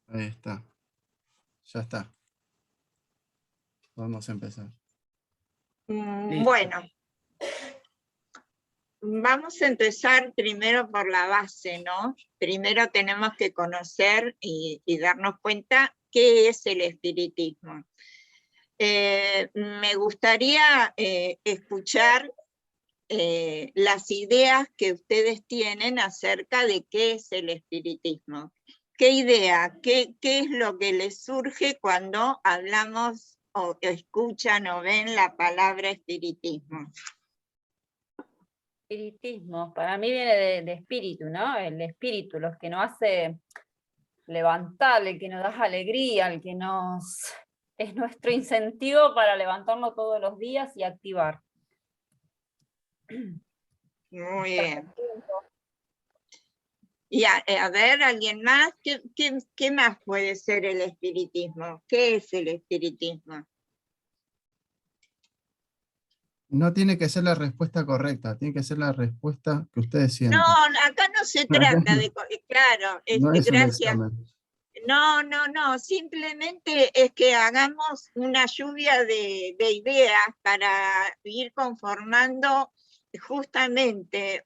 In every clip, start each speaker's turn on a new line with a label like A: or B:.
A: Ahí está. Ya está. Vamos a empezar.
B: Bueno, vamos a empezar primero por la base, ¿no? Primero tenemos que conocer y darnos cuenta qué es el espiritismo. Me gustaría escuchar las ideas que ustedes tienen acerca de qué es el espiritismo. ¿Qué idea, qué es lo que les surge cuando hablamos o escuchan o ven la palabra espiritismo?
C: Espiritismo, para mí viene de espíritu, ¿no? El espíritu, los que nos hace levantar, el que nos da alegría, el que es nuestro incentivo para levantarnos todos los días y activar.
B: Muy bien. Y a ver, ¿alguien más? ¿Qué más puede ser el espiritismo? ¿Qué es el espiritismo?
A: No tiene que ser la respuesta correcta, tiene que ser la respuesta que ustedes
B: No,
A: sientan.
B: acá no se trata de... Claro,
A: No es un
B: gracias.
A: examen.
B: No, simplemente es que hagamos una lluvia de ideas para ir conformando justamente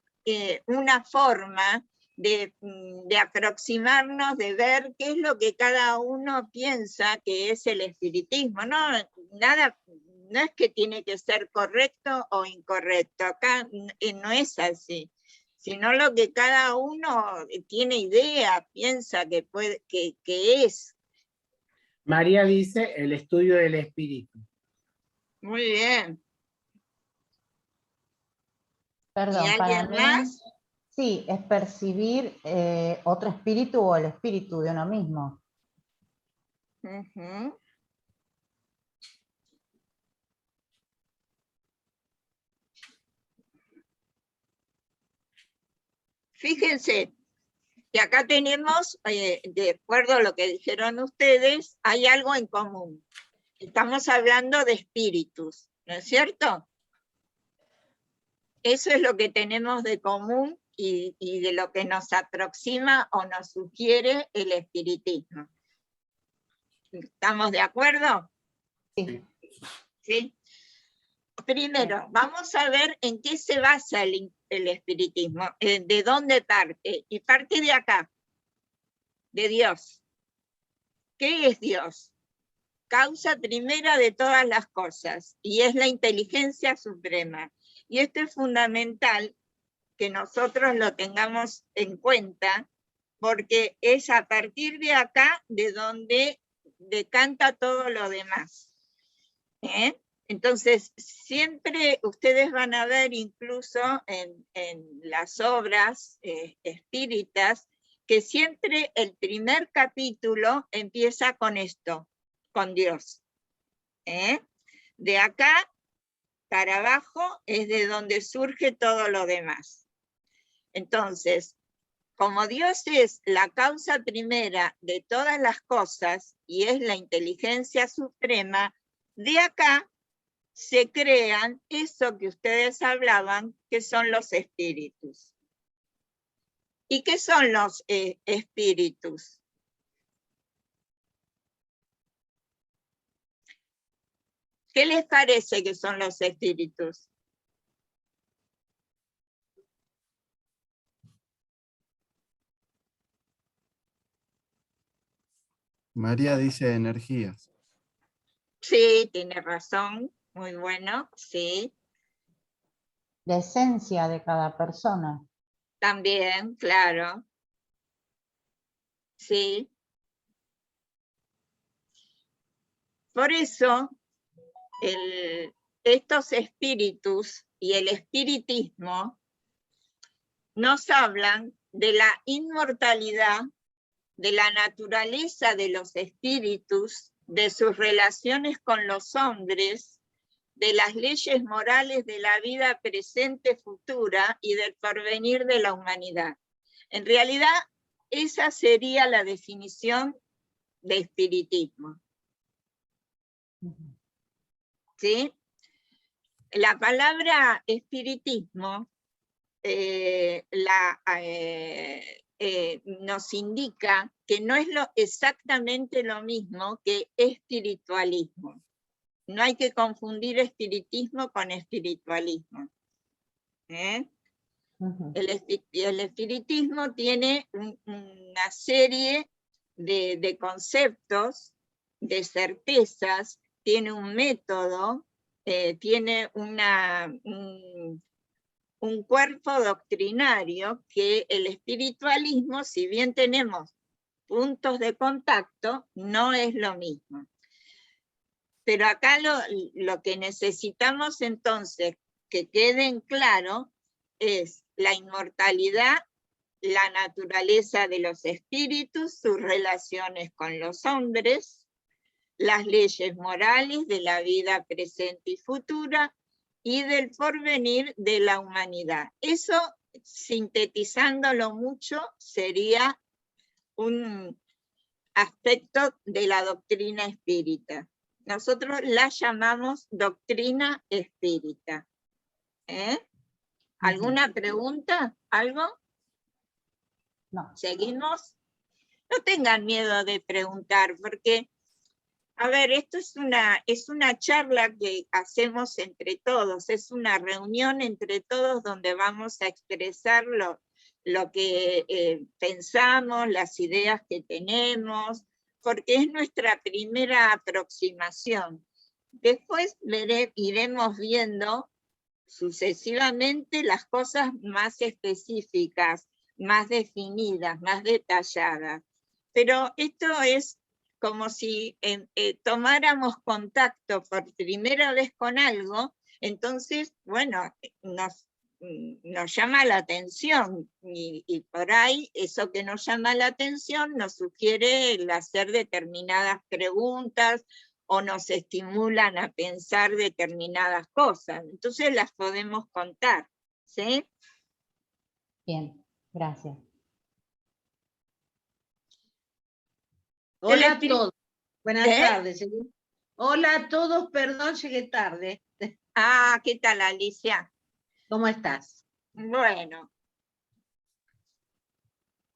B: una forma de aproximarnos, de ver qué es lo que cada uno piensa que es el espiritismo. No es que tiene que ser correcto o incorrecto, acá no es así, sino lo que cada uno tiene idea, piensa que es.
D: María dice el estudio del espíritu.
B: Muy bien.
E: Perdón,
B: ¿Y alguien
E: para mí,
B: más?
E: sí, es percibir otro espíritu o el espíritu de uno mismo.
B: Uh-huh. Fíjense que acá tenemos, de acuerdo a lo que dijeron ustedes, hay algo en común. Estamos hablando de espíritus, ¿no es cierto? Eso es lo que tenemos de común y de lo que nos aproxima o nos sugiere el espiritismo. ¿Estamos de acuerdo?
E: Sí.
B: ¿Sí? Primero, vamos a ver en qué se basa el espiritismo, de dónde parte, y parte de acá, de Dios. ¿Qué es Dios? Causa primera de todas las cosas, y es la inteligencia suprema. Y esto es fundamental que nosotros lo tengamos en cuenta, porque es a partir de acá de donde decanta todo lo demás. Entonces, siempre ustedes van a ver, incluso en las obras espíritas, que siempre el primer capítulo empieza con esto, con Dios. De acá para abajo es de donde surge todo lo demás. Entonces, como Dios es la causa primera de todas las cosas y es la inteligencia suprema, de acá se crean eso que ustedes hablaban, que son los espíritus. ¿Y qué son los espíritus? ¿Qué les parece que son los espíritus?
A: María dice energías.
B: Sí, tiene razón, muy bueno, sí.
E: La esencia de cada persona.
B: También, claro. Sí. Por eso, estos espíritus y el espiritismo nos hablan de la inmortalidad, de la naturaleza de los espíritus, de sus relaciones con los hombres, de las leyes morales de la vida presente, futura y del porvenir de la humanidad. En realidad, esa sería la definición de espiritismo. ¿Sí? La palabra espiritismo nos indica que no es exactamente lo mismo que espiritualismo. No hay que confundir espiritismo con espiritualismo. El espiritismo tiene una serie de conceptos, de certezas, tiene un método, tiene un cuerpo doctrinario que el espiritualismo, si bien tenemos puntos de contacto, no es lo mismo. Pero acá lo que necesitamos entonces que quede en claro es la inmortalidad, la naturaleza de los espíritus, sus relaciones con los hombres, las leyes morales de la vida presente y futura, y del porvenir de la humanidad. Eso, sintetizándolo mucho, sería un aspecto de la doctrina espírita. Nosotros la llamamos doctrina espírita. ¿Alguna pregunta? ¿Algo?
E: No.
B: ¿Seguimos? No tengan miedo de preguntar, porque a ver, esto es una charla que hacemos entre todos, es una reunión entre todos donde vamos a expresar lo que pensamos, las ideas que tenemos, porque es nuestra primera aproximación. Después iremos viendo sucesivamente las cosas más específicas, más definidas, más detalladas. Pero esto es como si tomáramos contacto por primera vez con algo, entonces, bueno, nos llama la atención, y por ahí eso que nos llama la atención nos sugiere el hacer determinadas preguntas, o nos estimulan a pensar determinadas cosas, entonces las podemos contar, ¿sí?
E: Bien, gracias.
F: Hola a todos. Buenas tardes. Hola a todos, perdón, llegué tarde.
B: Ah, ¿qué tal, Alicia?
F: ¿Cómo estás?
B: Bueno.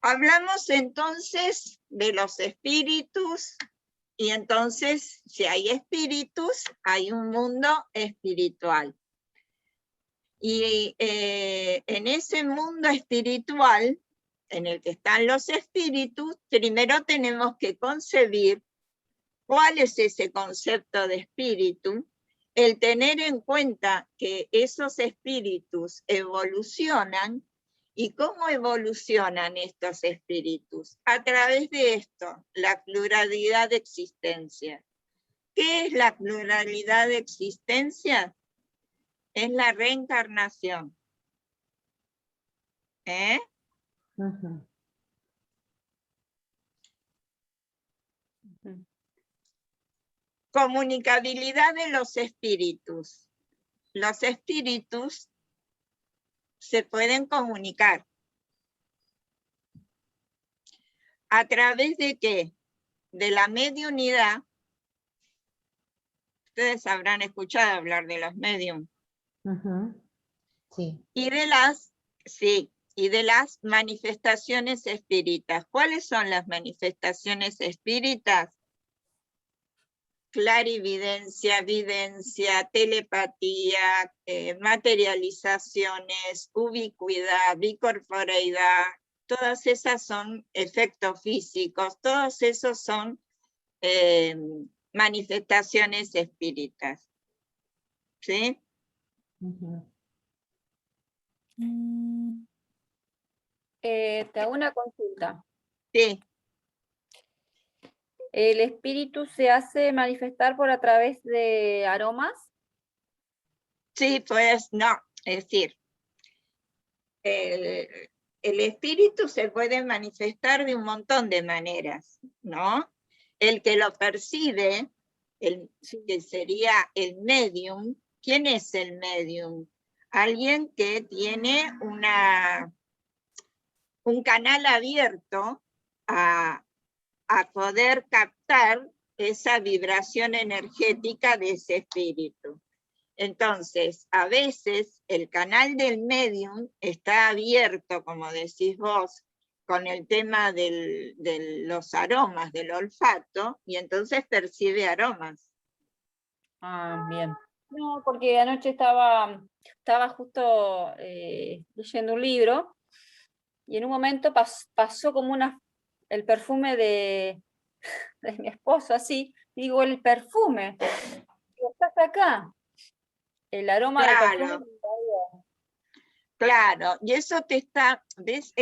B: Hablamos entonces de los espíritus, y entonces, si hay espíritus, hay un mundo espiritual. Y en ese mundo espiritual, en el que están los espíritus, primero tenemos que concebir cuál es ese concepto de espíritu, el tener en cuenta que esos espíritus evolucionan. ¿Y cómo evolucionan estos espíritus? A través de esto, la pluralidad de existencia. ¿Qué es la pluralidad de existencia? Es la reencarnación. Comunicabilidad de los espíritus. Los espíritus se pueden comunicar. ¿A través de qué? De la mediunidad. Ustedes habrán escuchado hablar de los medium.
E: Sí.
B: Y de las manifestaciones espíritas. ¿Cuáles son las manifestaciones espíritas? Clarividencia, videncia, telepatía, materializaciones, ubicuidad, bicorporeidad, todas esas son efectos físicos, todos esos son manifestaciones espíritas. ¿Sí?
C: Te hago una consulta.
B: Sí.
C: ¿El espíritu se hace manifestar por a través de aromas?
B: Sí, pues no, es decir, el espíritu se puede manifestar de un montón de maneras, ¿no? El que lo percibe, que sería el medium. ¿Quién es el medium? Alguien que tiene un canal abierto a poder captar esa vibración energética de ese espíritu. Entonces, a veces el canal del medium está abierto, como decís vos, con el tema de los aromas, del olfato, y entonces percibe aromas.
C: Ah, bien. No, porque anoche estaba justo leyendo un libro y en un momento pasó como el perfume de mi esposo, así, y digo, el perfume, digo, estás acá, el aroma del perfume.
B: Claro. Claro, y eso te está, ¿ves?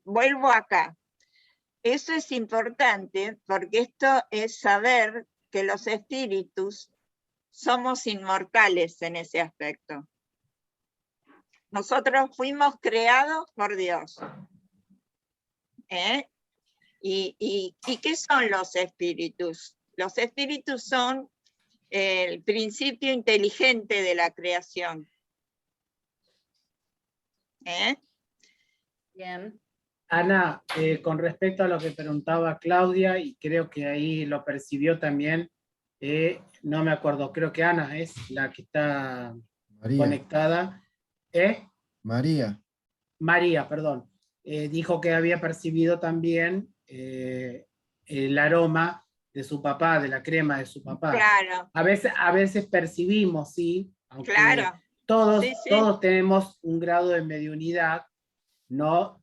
B: Vuelvo acá. Eso es importante porque esto es saber que los espíritus somos inmortales en ese aspecto. Nosotros fuimos creados por Dios. ¿Eh? ¿Y qué son los espíritus? Los espíritus son el principio inteligente de la creación. ¿Eh?
C: Bien.
D: Ana, con respecto a lo que preguntaba Claudia, y creo que ahí lo percibió también, no me acuerdo, creo que Ana es la que está
A: María.
D: conectada.
A: María.
D: María, perdón. Dijo que había percibido también el aroma de su papá, de la crema de su papá.
B: Claro.
D: A veces percibimos, sí, aunque
B: Claro.
D: todos,
B: Sí, sí.
D: todos tenemos un grado de mediunidad, ¿no?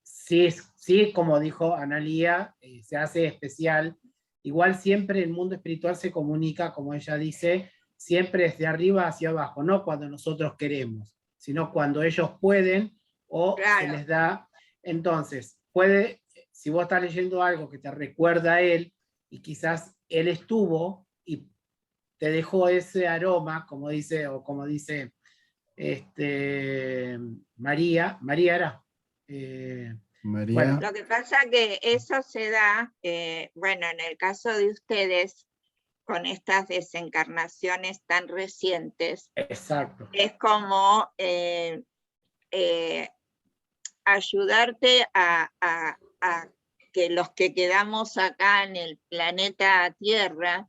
D: Sí, como dijo Analía, se hace especial. Igual siempre el mundo espiritual se comunica, como ella dice, siempre desde arriba hacia abajo, no cuando nosotros queremos, sino cuando ellos pueden o
B: Claro.
D: se les da. Entonces, si vos estás leyendo algo que te recuerda a él, y quizás él estuvo y te dejó ese aroma, como dice María era.
A: María.
D: Bueno,
B: Lo que pasa que eso se da, bueno, en el caso de ustedes, con estas desencarnaciones tan recientes,
D: exacto.
B: es como ayudarte a que los que quedamos acá en el planeta Tierra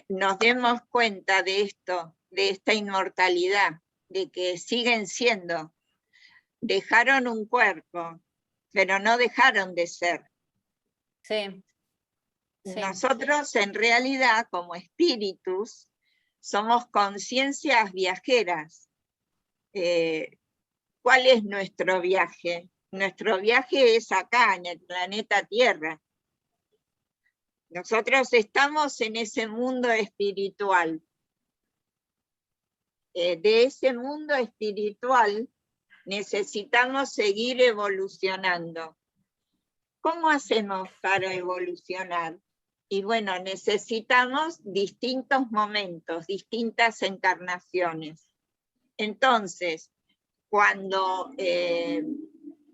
B: nos demos cuenta de esto, de esta inmortalidad, de que siguen siendo. Dejaron un cuerpo, pero no dejaron de ser.
C: Sí. Sí.
B: Nosotros en realidad, como espíritus, somos conciencias viajeras. ¿Cuál es nuestro viaje? Nuestro viaje es acá, en el planeta Tierra. Nosotros estamos en ese mundo espiritual. De ese mundo espiritual necesitamos seguir evolucionando. ¿Cómo hacemos para evolucionar? Y bueno, necesitamos distintos momentos, distintas encarnaciones. Entonces, cuando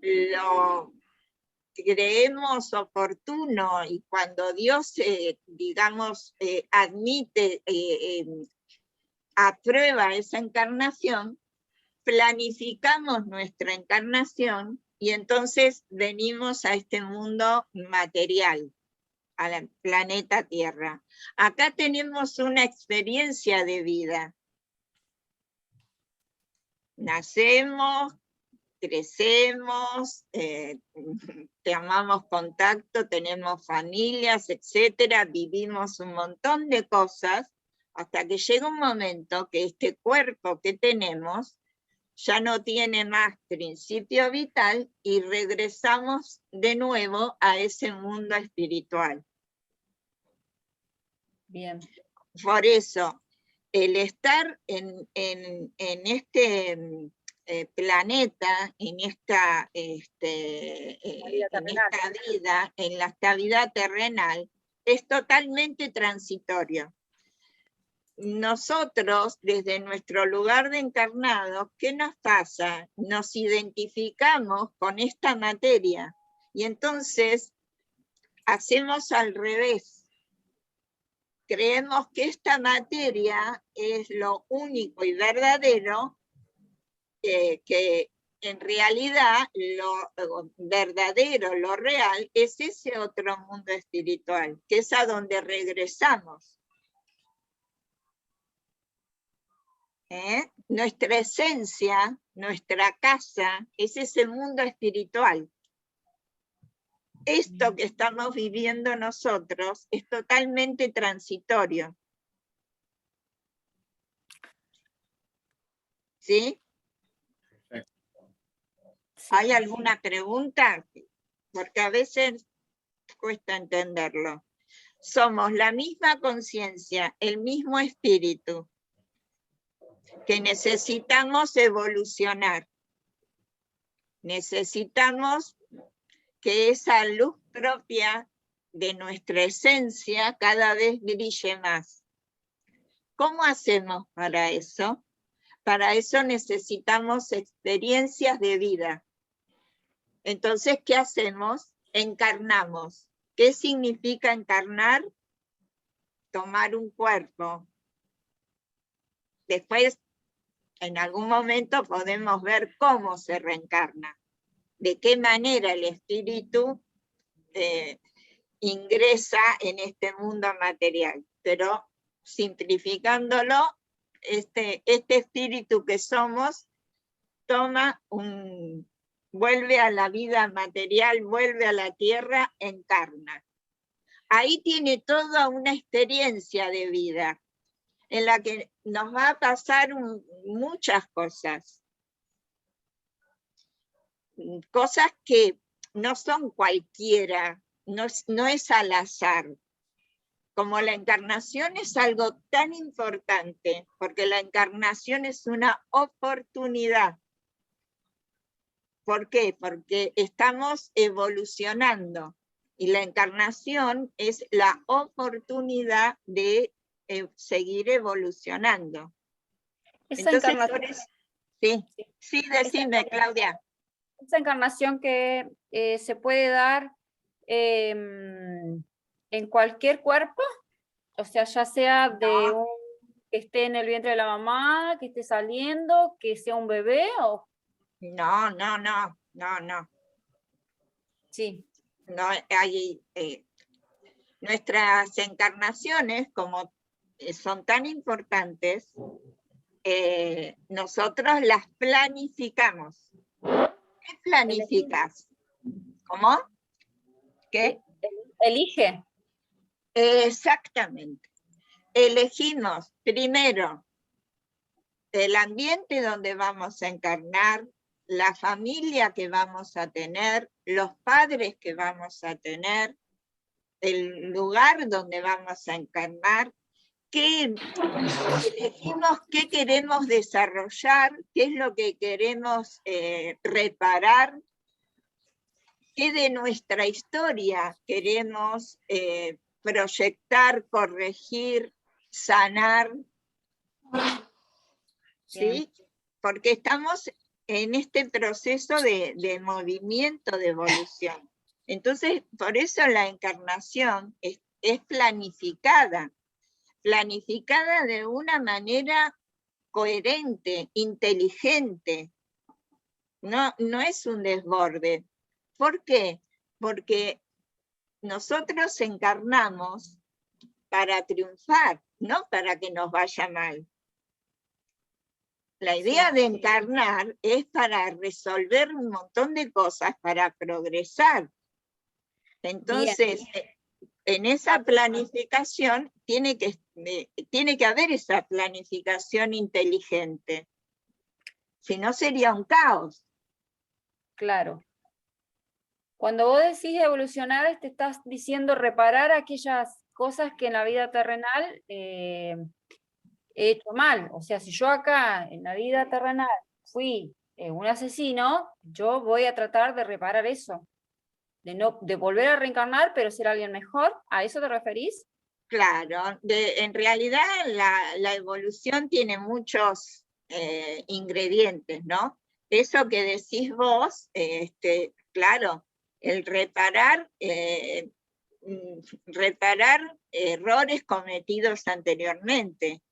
B: lo creemos oportuno y cuando Dios, digamos, admite, aprueba esa encarnación, planificamos nuestra encarnación y entonces venimos a este mundo material, al planeta Tierra. Acá tenemos una experiencia de vida. Nacemos, crecemos, tomamos contacto, tenemos familias, etcétera, vivimos un montón de cosas hasta que llega un momento que este cuerpo que tenemos ya no tiene más principio vital y regresamos de nuevo a ese mundo espiritual.
C: Bien.
B: Por eso, el estar en este planeta, en esta vida, en esta vida terrenal, es totalmente transitorio. Nosotros, desde nuestro lugar de encarnados, ¿qué nos pasa? Nos identificamos con esta materia y entonces hacemos al revés. Creemos que esta materia es lo único y verdadero, que en realidad lo verdadero, lo real, es ese otro mundo espiritual, que es a donde regresamos. Nuestra esencia, nuestra casa, es ese mundo espiritual. Esto que estamos viviendo nosotros es totalmente transitorio. ¿Sí? ¿Hay alguna pregunta? Porque a veces cuesta entenderlo. Somos la misma conciencia, el mismo espíritu, que necesitamos evolucionar. Necesitamos que esa luz propia de nuestra esencia cada vez brille más. ¿Cómo hacemos para eso? Para eso necesitamos experiencias de vida. Entonces, ¿qué hacemos? Encarnamos. ¿Qué significa encarnar? Tomar un cuerpo. Después, en algún momento podemos ver cómo se reencarna, de qué manera el espíritu ingresa en este mundo material. Pero simplificándolo, este espíritu que somos vuelve a la vida material, vuelve a la tierra, encarna. Ahí tiene toda una experiencia de vida en la que nos va a pasar muchas cosas. Cosas que no son cualquiera, no es al azar. Como la encarnación es algo tan importante, porque la encarnación es una oportunidad. ¿Por qué? Porque estamos evolucionando y la encarnación es la oportunidad de seguir evolucionando.
C: Esa
B: Entonces,
C: encarnación,
B: sí, decime, Claudia.
C: Esa encarnación que se puede dar en cualquier cuerpo, o sea, ya sea de un que esté en el vientre de la mamá, que esté saliendo, que sea un bebé, o...
B: No.
C: Sí.
B: No hay, nuestras encarnaciones, como son tan importantes, nosotros las planificamos. ¿Qué planificas? ¿Cómo? ¿Qué?
C: Elige.
B: Exactamente. Elegimos primero el ambiente donde vamos a encarnar, la familia que vamos a tener, los padres que vamos a tener, el lugar donde vamos a encarnar, elegimos qué queremos desarrollar, qué es lo que queremos reparar, qué de nuestra historia queremos proyectar, corregir, sanar. ¿Sí? Porque estamos en este proceso de movimiento, de evolución. Entonces, por eso la encarnación es planificada de una manera coherente, inteligente. No es un desborde. ¿Por qué? Porque nosotros encarnamos para triunfar, no para que nos vaya mal. La idea de encarnar es para resolver un montón de cosas, para progresar. Entonces, en esa planificación tiene que haber esa planificación inteligente. Si no, sería un caos.
C: Claro. Cuando vos decís evolucionar, te estás diciendo reparar aquellas cosas que en la vida terrenal he hecho mal. O sea, si yo acá en la vida terrenal fui un asesino, yo voy a tratar de reparar eso. De volver a reencarnar, pero ser alguien mejor. ¿A eso te referís?
B: Claro, en realidad la evolución tiene muchos ingredientes, ¿no? Eso que decís vos, claro, el reparar errores cometidos anteriormente.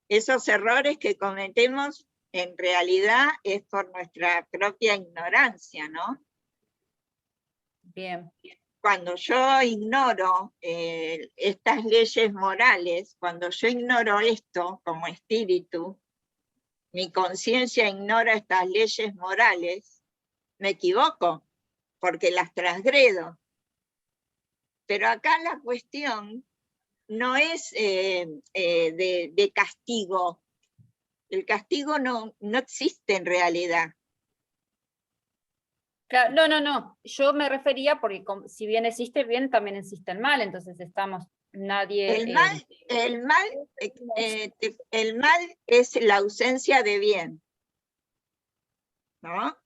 B: Esos errores que cometemos en realidad es por nuestra propia ignorancia, ¿no?
C: Bien.
B: Cuando yo ignoro estas leyes morales, cuando yo ignoro esto como espíritu, mi conciencia ignora estas leyes morales, me equivoco, porque las transgredo. Pero acá la cuestión no es de castigo. El castigo no existe en realidad.
C: Claro, no. Yo me refería porque si bien existe el bien, también existe el mal. Entonces nadie.
B: El mal es la ausencia de bien, ¿no?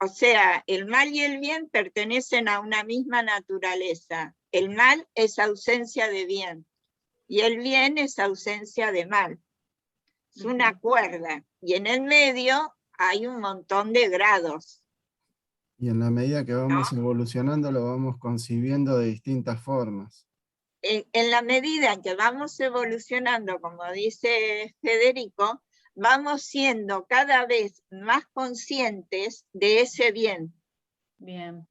B: O sea, el mal y el bien pertenecen a una misma naturaleza. El mal es ausencia de bien y el bien es ausencia de mal. Es una cuerda y en el medio hay un montón de grados.
A: Y en la medida que vamos evolucionando, lo vamos concibiendo de distintas formas.
B: En la medida en que vamos evolucionando, como dice Federico, vamos siendo cada vez más conscientes de ese bien.
C: Bien.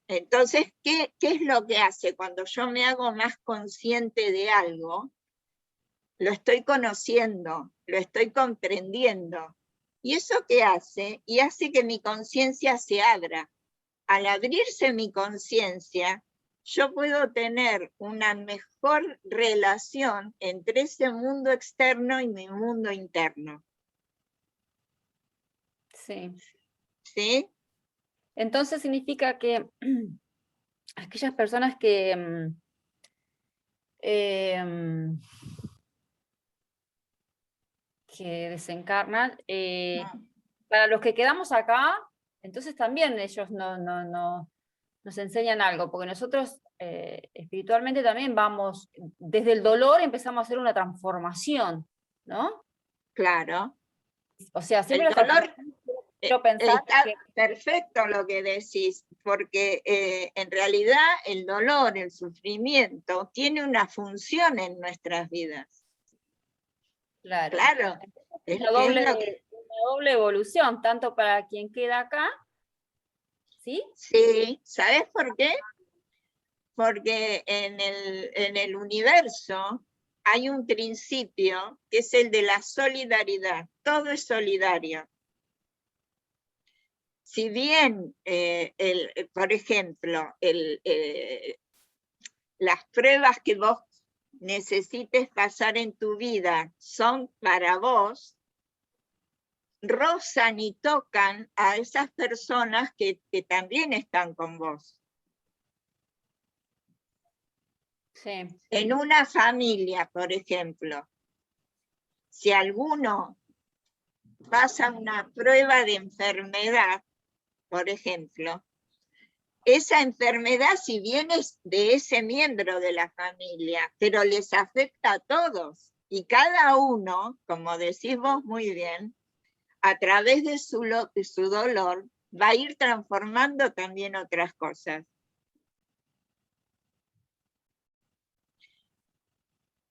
B: Entonces, ¿qué es lo que hace? Cuando yo me hago más consciente de algo, lo estoy conociendo, lo estoy comprendiendo. ¿Y eso qué hace? Y hace que mi conciencia se abra. Al abrirse mi conciencia, yo puedo tener una mejor relación entre ese mundo externo y mi mundo interno.
C: Sí.
B: ¿Sí?
C: Entonces significa que aquellas personas que desencarnan, para los que quedamos acá, entonces también ellos nos enseñan algo, porque nosotros espiritualmente también vamos, desde el dolor empezamos a hacer una transformación, ¿no?
B: Claro.
C: O sea, siempre
B: El dolor,
C: quiero pensar
B: está
C: que...
B: perfecto lo que decís, porque en realidad el dolor, el sufrimiento, tiene una función en nuestras vidas.
C: Claro.
B: Claro.
C: Es una doble evolución, tanto para quien queda acá, ¿sí?
B: Sí, ¿sabes por qué? Porque en el universo hay un principio que es el de la solidaridad. Todo es solidario. Si bien, por ejemplo, las pruebas que vos necesites pasar en tu vida son para vos, rozan y tocan a esas personas que también están con vos.
C: Sí.
B: En una familia, por ejemplo, si alguno pasa una prueba de enfermedad, por ejemplo, esa enfermedad, si bien es de ese miembro de la familia, pero les afecta a todos. Y cada uno, como decís vos muy bien, a través de su dolor, va a ir transformando también otras cosas.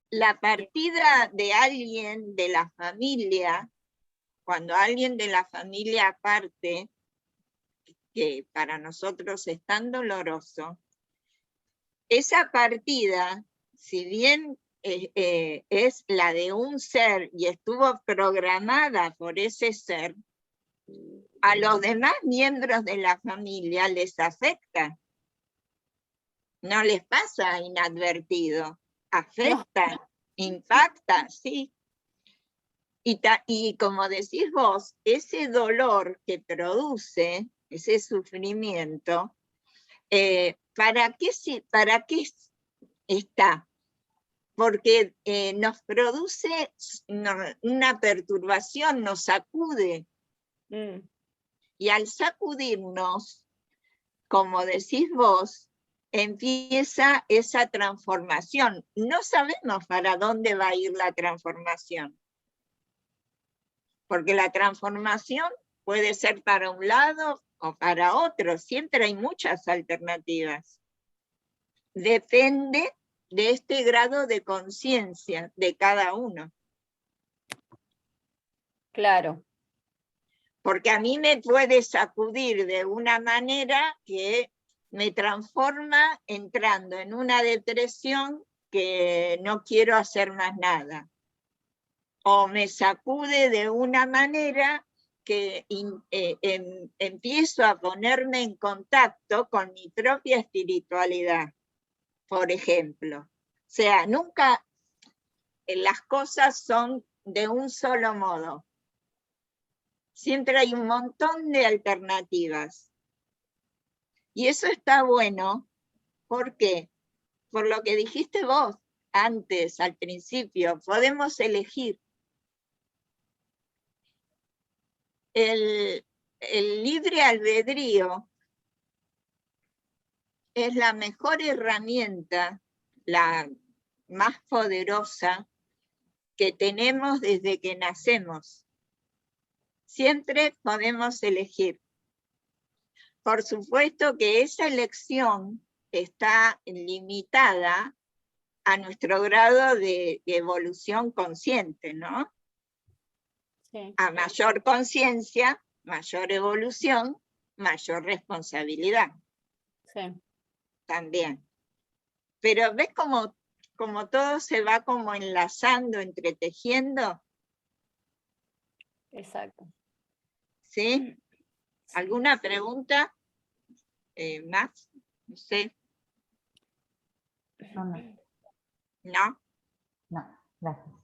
B: La partida de alguien de la familia, cuando alguien de la familia parte, que para nosotros es tan doloroso, esa partida, si bien es la de un ser y estuvo programada por ese ser, a los demás miembros de la familia les afecta. No les pasa inadvertido, afecta, impacta, sí. Y como decís vos, ese dolor que produce, ese sufrimiento, ¿para qué está? Porque nos produce una perturbación, nos sacude. Y al sacudirnos, como decís vos, empieza esa transformación. No sabemos para dónde va a ir la transformación. Porque la transformación puede ser para un lado o para otro. Siempre hay muchas alternativas. Depende de este grado de conciencia de cada uno.
C: Claro.
B: Porque a mí me puede sacudir de una manera que me transforma entrando en una depresión que no quiero hacer más nada. o me sacude de una manera que empiezo a ponerme en contacto con mi propia espiritualidad, por ejemplo. O sea, nunca las cosas son de un solo modo. Siempre hay un montón de alternativas. Y eso está bueno. ¿Por qué? Por lo que dijiste vos antes, al principio, podemos elegir. El libre albedrío es la mejor herramienta, la más poderosa que tenemos desde que nacemos. Siempre podemos elegir. Por supuesto que esa elección está limitada a nuestro grado de evolución consciente, ¿no?
C: Sí.
B: A mayor conciencia, mayor evolución, mayor responsabilidad.
C: Sí.
B: También. Pero ¿ves cómo todo se va como enlazando, entretejiendo?
C: Exacto.
B: ¿Sí? ¿Alguna pregunta más? No sé.
E: No,
B: ¿No?
E: no, gracias.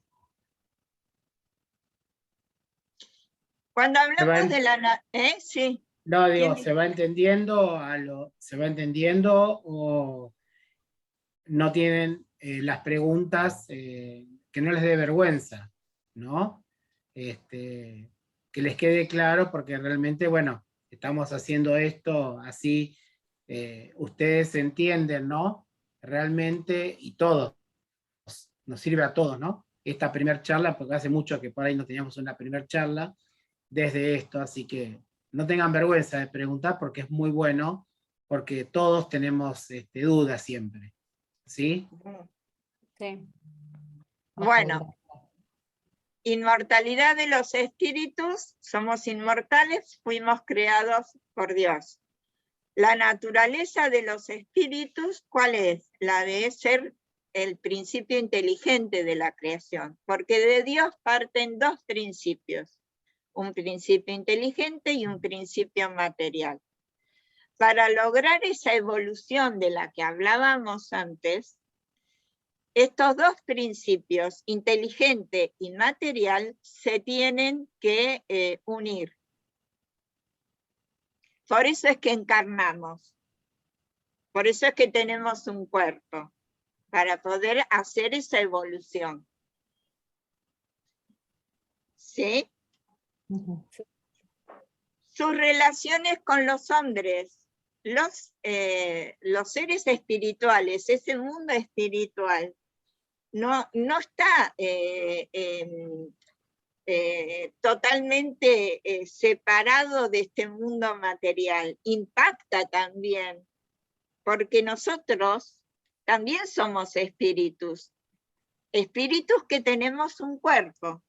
B: Cuando hablamos de la... Sí.
D: No, digo,
B: ¿Quién?
D: se va entendiendo o no tienen las preguntas que no les dé vergüenza, ¿no? Que les quede claro, porque realmente, bueno, estamos haciendo esto así, ustedes entienden, ¿no? Realmente, y todos, nos sirve a todos, ¿no? Esta primera charla, porque hace mucho que por ahí no teníamos una primera charla desde esto, así que no tengan vergüenza de preguntar, porque es muy bueno, porque todos tenemos dudas siempre, ¿sí?
C: Sí.
B: Bueno, inmortalidad de los espíritus, somos inmortales, fuimos creados por Dios. La naturaleza de los espíritus, ¿cuál es? La de ser el principio inteligente de la creación, porque de Dios parten dos principios, un principio inteligente y un principio material. Para lograr esa evolución de la que hablábamos antes, estos dos principios, inteligente y material, se tienen que unir. Por eso es que encarnamos. Por eso es que tenemos un cuerpo, para poder hacer esa evolución. ¿Sí? Sus relaciones con los hombres, los seres espirituales, ese mundo espiritual, no está totalmente separado de este mundo material, impacta también, porque nosotros también somos espíritus que tenemos un cuerpo.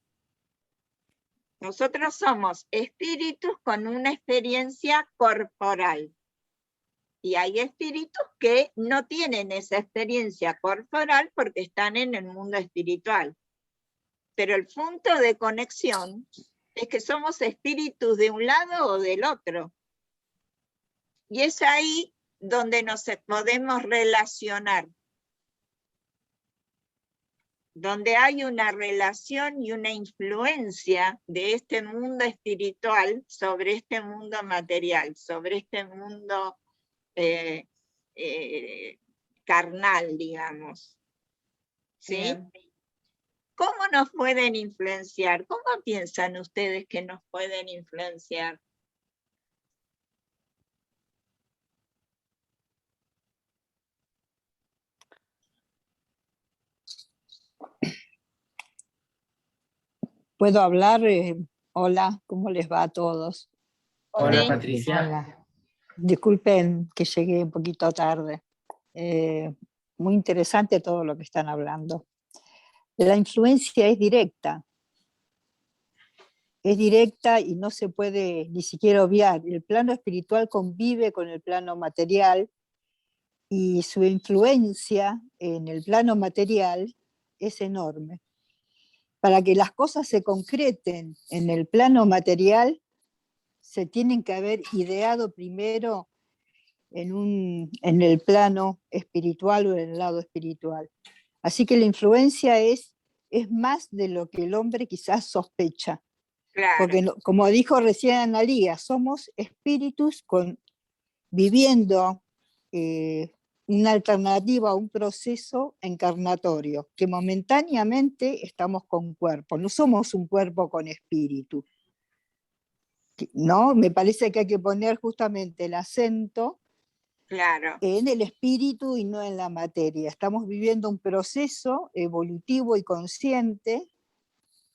B: Nosotros somos espíritus con una experiencia corporal. Y hay espíritus que no tienen esa experiencia corporal porque están en el mundo espiritual. Pero el punto de conexión es que somos espíritus de un lado o del otro. Y es ahí donde nos podemos relacionar. Donde hay una relación y una influencia de este mundo espiritual sobre este mundo material, sobre este mundo carnal, digamos. ¿Sí?
C: Bien.
B: ¿Cómo nos pueden influenciar? ¿Cómo piensan ustedes que nos pueden influenciar?
G: ¿Puedo hablar? Hola, ¿cómo les va a todos?
D: Hola,
B: Sí.
D: Patricia.
E: Hola.
G: Disculpen que llegué un poquito tarde. Muy interesante todo lo que están hablando. La influencia es directa y no se puede ni siquiera obviar. El plano espiritual convive con el plano material y su influencia en el plano material es enorme. para que las cosas se concreten en el plano material, se tienen que haber ideado primero en el plano espiritual o en el lado espiritual. Así que la influencia es más de lo que el hombre quizás sospecha.
B: Claro.
G: Porque como dijo recién Analía, somos espíritus viviendo una alternativa a un proceso encarnatorio, que momentáneamente estamos con cuerpo, no somos un cuerpo con espíritu. ¿No? Me parece que hay que poner justamente el acento
B: Claro.
G: en el espíritu y no en la materia. Estamos viviendo un proceso evolutivo y consciente,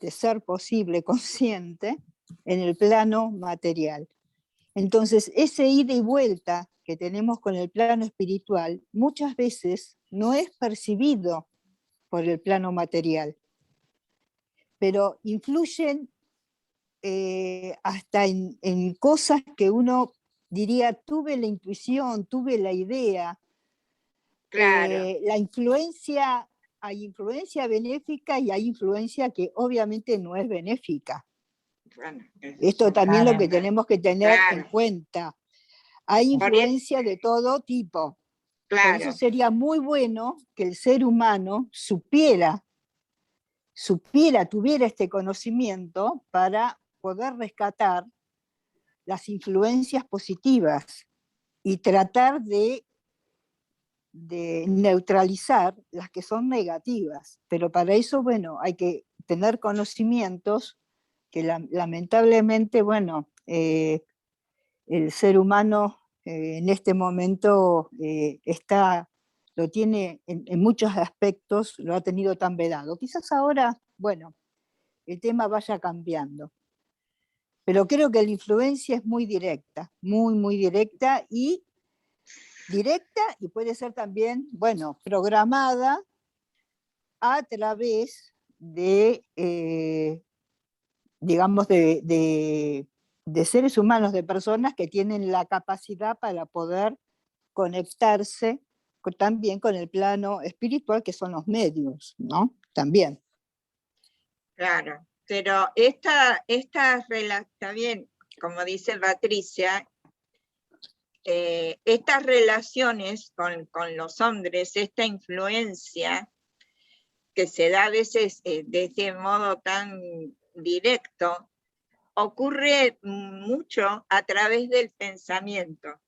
G: de ser posible consciente, en el plano material. Entonces, ese ida y vuelta que tenemos con el plano espiritual muchas veces no es percibido por el plano material, pero influyen hasta en cosas que uno diría, tuve la intuición, tuve la idea.
B: Claro.
G: La influencia, hay influencia benéfica y hay influencia que obviamente no es benéfica.
B: Bueno,
G: Esto también
E: claro.
G: lo que tenemos que tener en
B: Claro.
G: cuenta. Hay influencia de todo tipo. Por
B: Claro.
G: eso sería muy bueno que el ser humano tuviera este conocimiento para poder rescatar las influencias positivas y tratar de neutralizar las que son negativas. Pero para eso, bueno, hay que tener conocimientos que lamentablemente, bueno, el ser humano en este momento lo tiene en muchos aspectos, lo ha tenido tan vedado. Quizás ahora, bueno, el tema vaya cambiando. Pero creo que la influencia es muy directa, muy, muy directa y puede ser también, bueno, programada a través de, digamos, de seres humanos, de personas que tienen la capacidad para poder conectarse también con el plano espiritual, que son los medios, ¿no? También.
B: Claro, pero está bien, como dice Patricia, estas relaciones con los hombres, esta influencia que se da a veces de ese modo tan directo, ocurre mucho a través del pensamiento.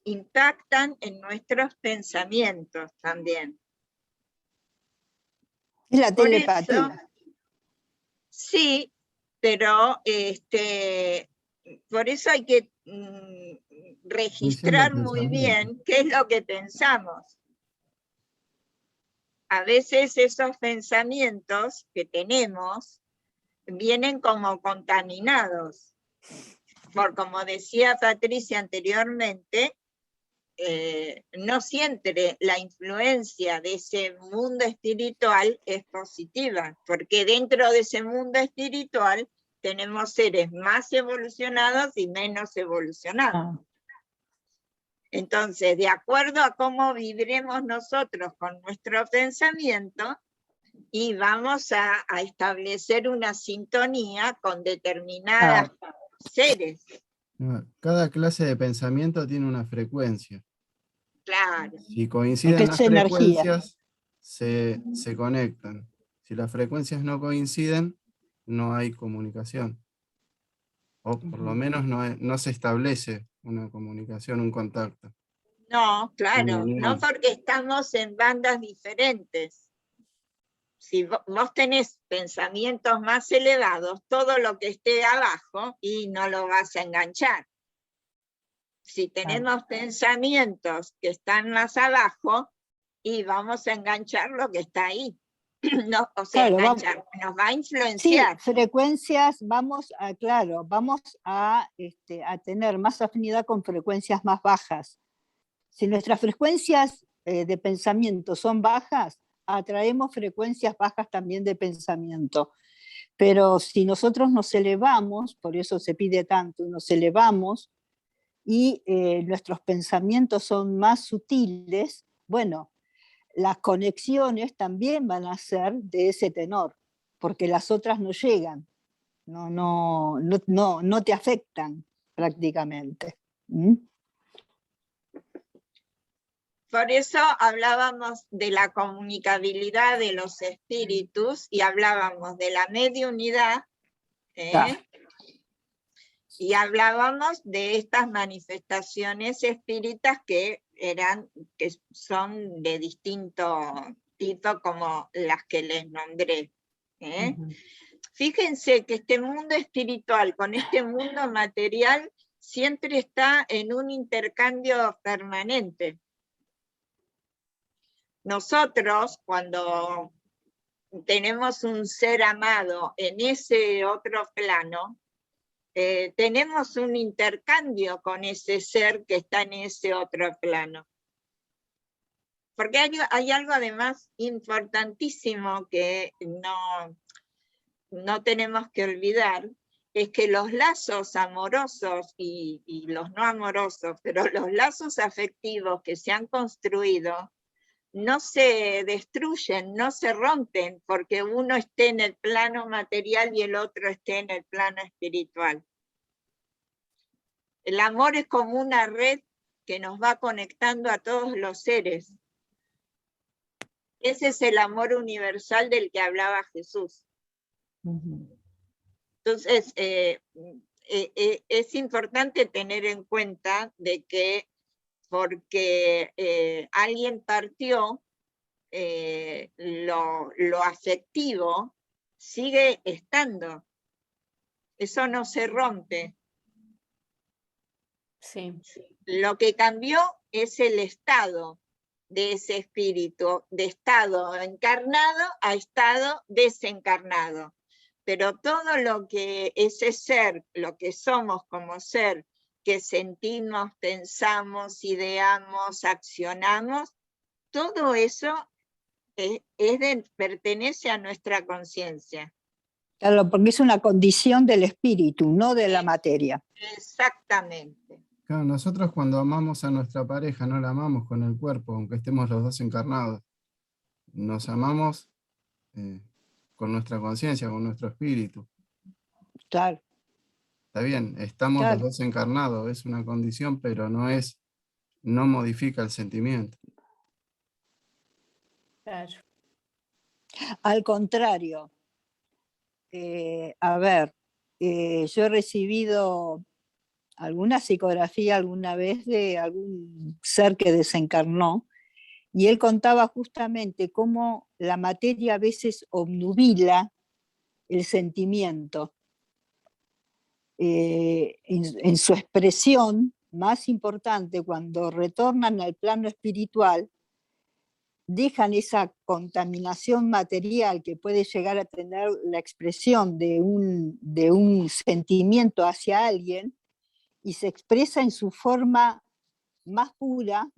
B: Impactan en nuestros pensamientos también.
G: Es la
B: Por
G: telepatía.
B: eso, sí, pero por eso hay que registrar muy bien qué es lo que pensamos. A veces esos pensamientos que tenemos vienen como contaminados. Por como decía Patricia anteriormente, no siempre la influencia de ese mundo espiritual es positiva, porque dentro de ese mundo espiritual tenemos seres más evolucionados y menos evolucionados. Entonces, de acuerdo a cómo viviremos nosotros con nuestro pensamiento, y vamos a establecer una sintonía con determinados seres.
A: Cada clase de pensamiento tiene una frecuencia.
B: Claro.
A: Si coinciden las frecuencias, se conectan. Si las frecuencias no coinciden, no hay comunicación. O por lo menos no se establece una comunicación, un contacto.
B: No, claro, no porque estamos en bandas diferentes. Si vos tenés pensamientos más elevados, todo lo que esté abajo y no lo vas a enganchar. Si tenemos pensamientos que están más abajo, y vamos a enganchar lo que está ahí. No, o sea,
G: claro,
B: enganchar, nos va a influenciar.
G: Sí, frecuencias, vamos a tener más afinidad con frecuencias más bajas. Si nuestras frecuencias de pensamiento son bajas, atraemos frecuencias bajas también de pensamiento. Pero si nosotros nos elevamos, por eso se pide tanto, nos elevamos y nuestros pensamientos son más sutiles, bueno, las conexiones también van a ser de ese tenor, porque las otras no llegan, no te afectan prácticamente. ¿Mm?
B: Por eso hablábamos de la comunicabilidad de los espíritus y hablábamos de la mediunidad,
G: Claro.
B: y hablábamos de estas manifestaciones espíritas que son de distinto tipo como las que les nombré. Fíjense que este mundo espiritual con este mundo material siempre está en un intercambio permanente. Nosotros, cuando tenemos un ser amado en ese otro plano, tenemos un intercambio con ese ser que está en ese otro plano. Porque hay algo además importantísimo que no tenemos que olvidar, es que los lazos amorosos y los no amorosos, pero los lazos afectivos que se han construido, no se destruyen, no se rompen, porque uno esté en el plano material y el otro esté en el plano espiritual. El amor es como una red que nos va conectando a todos los seres. Ese es el amor universal del que hablaba Jesús. Entonces, es importante tener en cuenta de que porque alguien partió, lo afectivo sigue estando. Eso no se rompe.
C: Sí.
B: Lo que cambió es el estado de ese espíritu, de estado encarnado a estado desencarnado. Pero todo lo que ese ser, lo que somos como ser, que sentimos, pensamos, ideamos, accionamos, todo eso pertenece a nuestra conciencia.
G: Claro, porque es una condición del espíritu, no de la materia.
B: Exactamente.
A: Claro, nosotros cuando amamos a nuestra pareja no la amamos con el cuerpo, aunque estemos los dos encarnados. Nos amamos con nuestra conciencia, con nuestro espíritu.
G: Claro.
A: Está bien, estamos
G: Claro.
A: los dos encarnados, es una condición, pero no modifica el sentimiento.
C: Claro.
G: Al contrario, a ver, yo he recibido alguna psicografía alguna vez de algún ser que desencarnó, y él contaba justamente cómo la materia a veces obnubila el sentimiento. En su expresión más importante, cuando retornan al plano espiritual, dejan esa contaminación material que puede llegar a tener la expresión de un sentimiento hacia alguien, y se expresa en su forma más pura,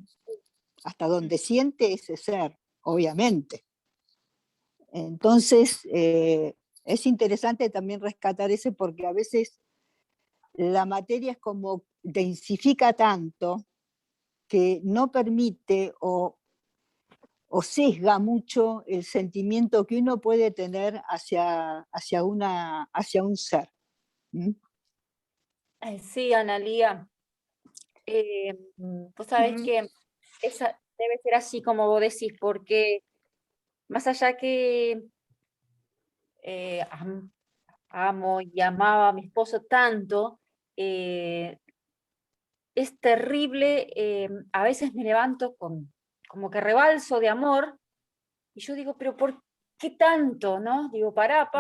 G: hasta donde siente ese ser, obviamente. Entonces, es interesante también rescatar ese, porque a veces la materia es como densifica tanto que no permite o sesga mucho el sentimiento que uno puede tener hacia un ser. ¿Mm?
C: Sí, Analía. Vos sabés que esa debe ser así como vos decís, porque más allá que amo y amaba a mi esposo tanto, es terrible, a veces me levanto como que rebalso de amor, y yo digo, pero ¿por qué tanto? ¿No? Digo, pará que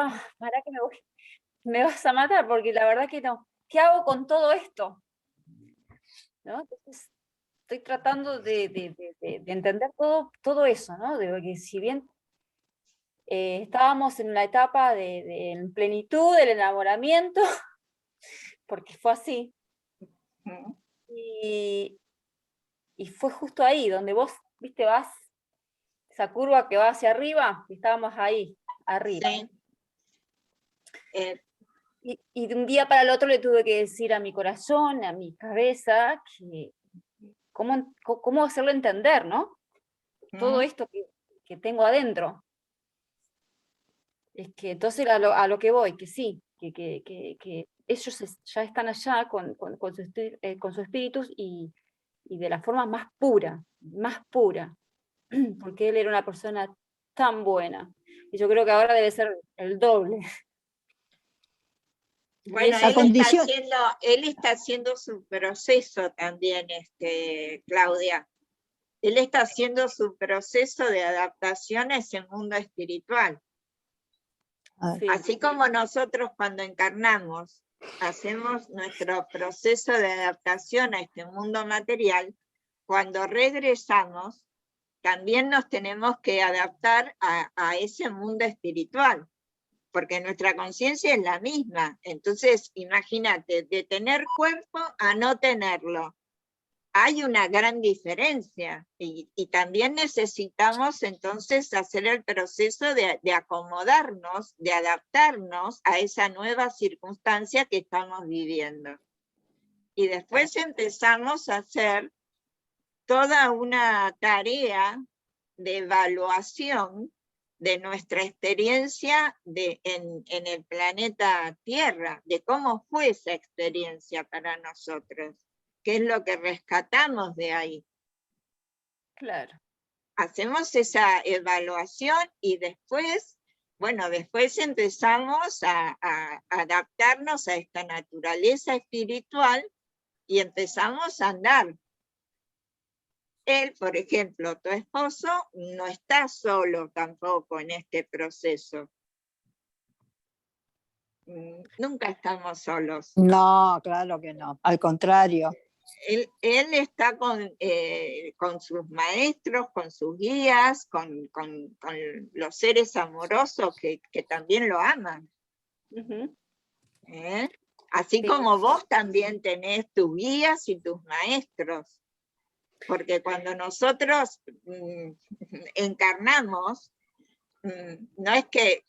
C: me vas a matar, porque la verdad que no. ¿Qué hago con todo esto? ¿No? Entonces, estoy tratando de entender todo eso, ¿no? De que si bien estábamos en una etapa de plenitud, del enamoramiento, porque fue así, y fue justo ahí, donde vos, viste, vas, esa curva que va hacia arriba, y estábamos ahí, arriba.
B: Sí.
C: Y de un día para el otro le tuve que decir a mi corazón, a mi cabeza, que cómo hacerlo entender, ¿no? todo esto que tengo adentro. Es que entonces a lo que voy, que sí, que ellos ya están allá con su espíritu y de la forma más pura, porque él era una persona tan buena. Y yo creo que ahora debe ser el doble.
B: Bueno,
G: La condición,
B: él está haciendo su proceso también, Claudia. Él está haciendo su proceso de adaptación a ese mundo espiritual.
C: Sí.
B: Así como nosotros cuando encarnamos hacemos nuestro proceso de adaptación a este mundo material, cuando regresamos también nos tenemos que adaptar a ese mundo espiritual, porque nuestra conciencia es la misma. Entonces, imagínate, de tener cuerpo a no tenerlo. Hay una gran diferencia y también necesitamos entonces hacer el proceso de acomodarnos, de adaptarnos a esa nueva circunstancia que estamos viviendo. Y después empezamos a hacer toda una tarea de evaluación de nuestra experiencia en el planeta Tierra, de cómo fue esa experiencia para nosotros. ¿Qué es lo que rescatamos de ahí?
C: Claro.
B: Hacemos esa evaluación y después, bueno, después empezamos a adaptarnos a esta naturaleza espiritual y empezamos a andar. Él, por ejemplo, tu esposo, no está solo tampoco en este proceso. Nunca estamos solos.
G: no, claro que no, al contrario.
B: Él está con sus maestros, con sus guías, con los seres amorosos que también lo aman. ¿Eh? Así
C: Sí.
B: como vos también tenés tus guías y tus maestros. Porque cuando nosotros encarnamos, no es que,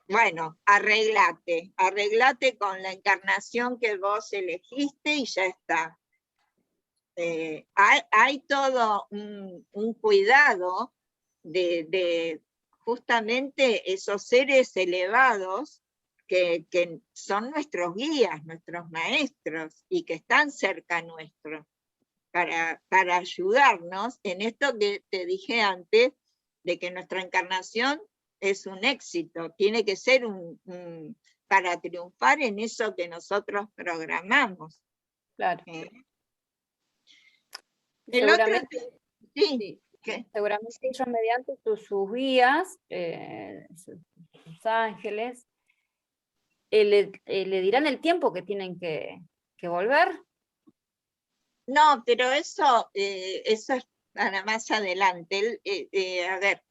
B: bueno, arreglate con la encarnación que vos elegiste y ya está. Hay todo un cuidado de justamente esos seres elevados que son nuestros guías, nuestros maestros y que están cerca nuestro para ayudarnos en esto que te dije antes, de que nuestra encarnación es un éxito, tiene que ser para triunfar en eso que nosotros programamos.
C: Claro.
B: El otro,
C: sí. Seguramente ellos mediante sus guías, sus ángeles, le dirán el tiempo que tienen que volver.
B: No, pero eso es para más adelante. A ver,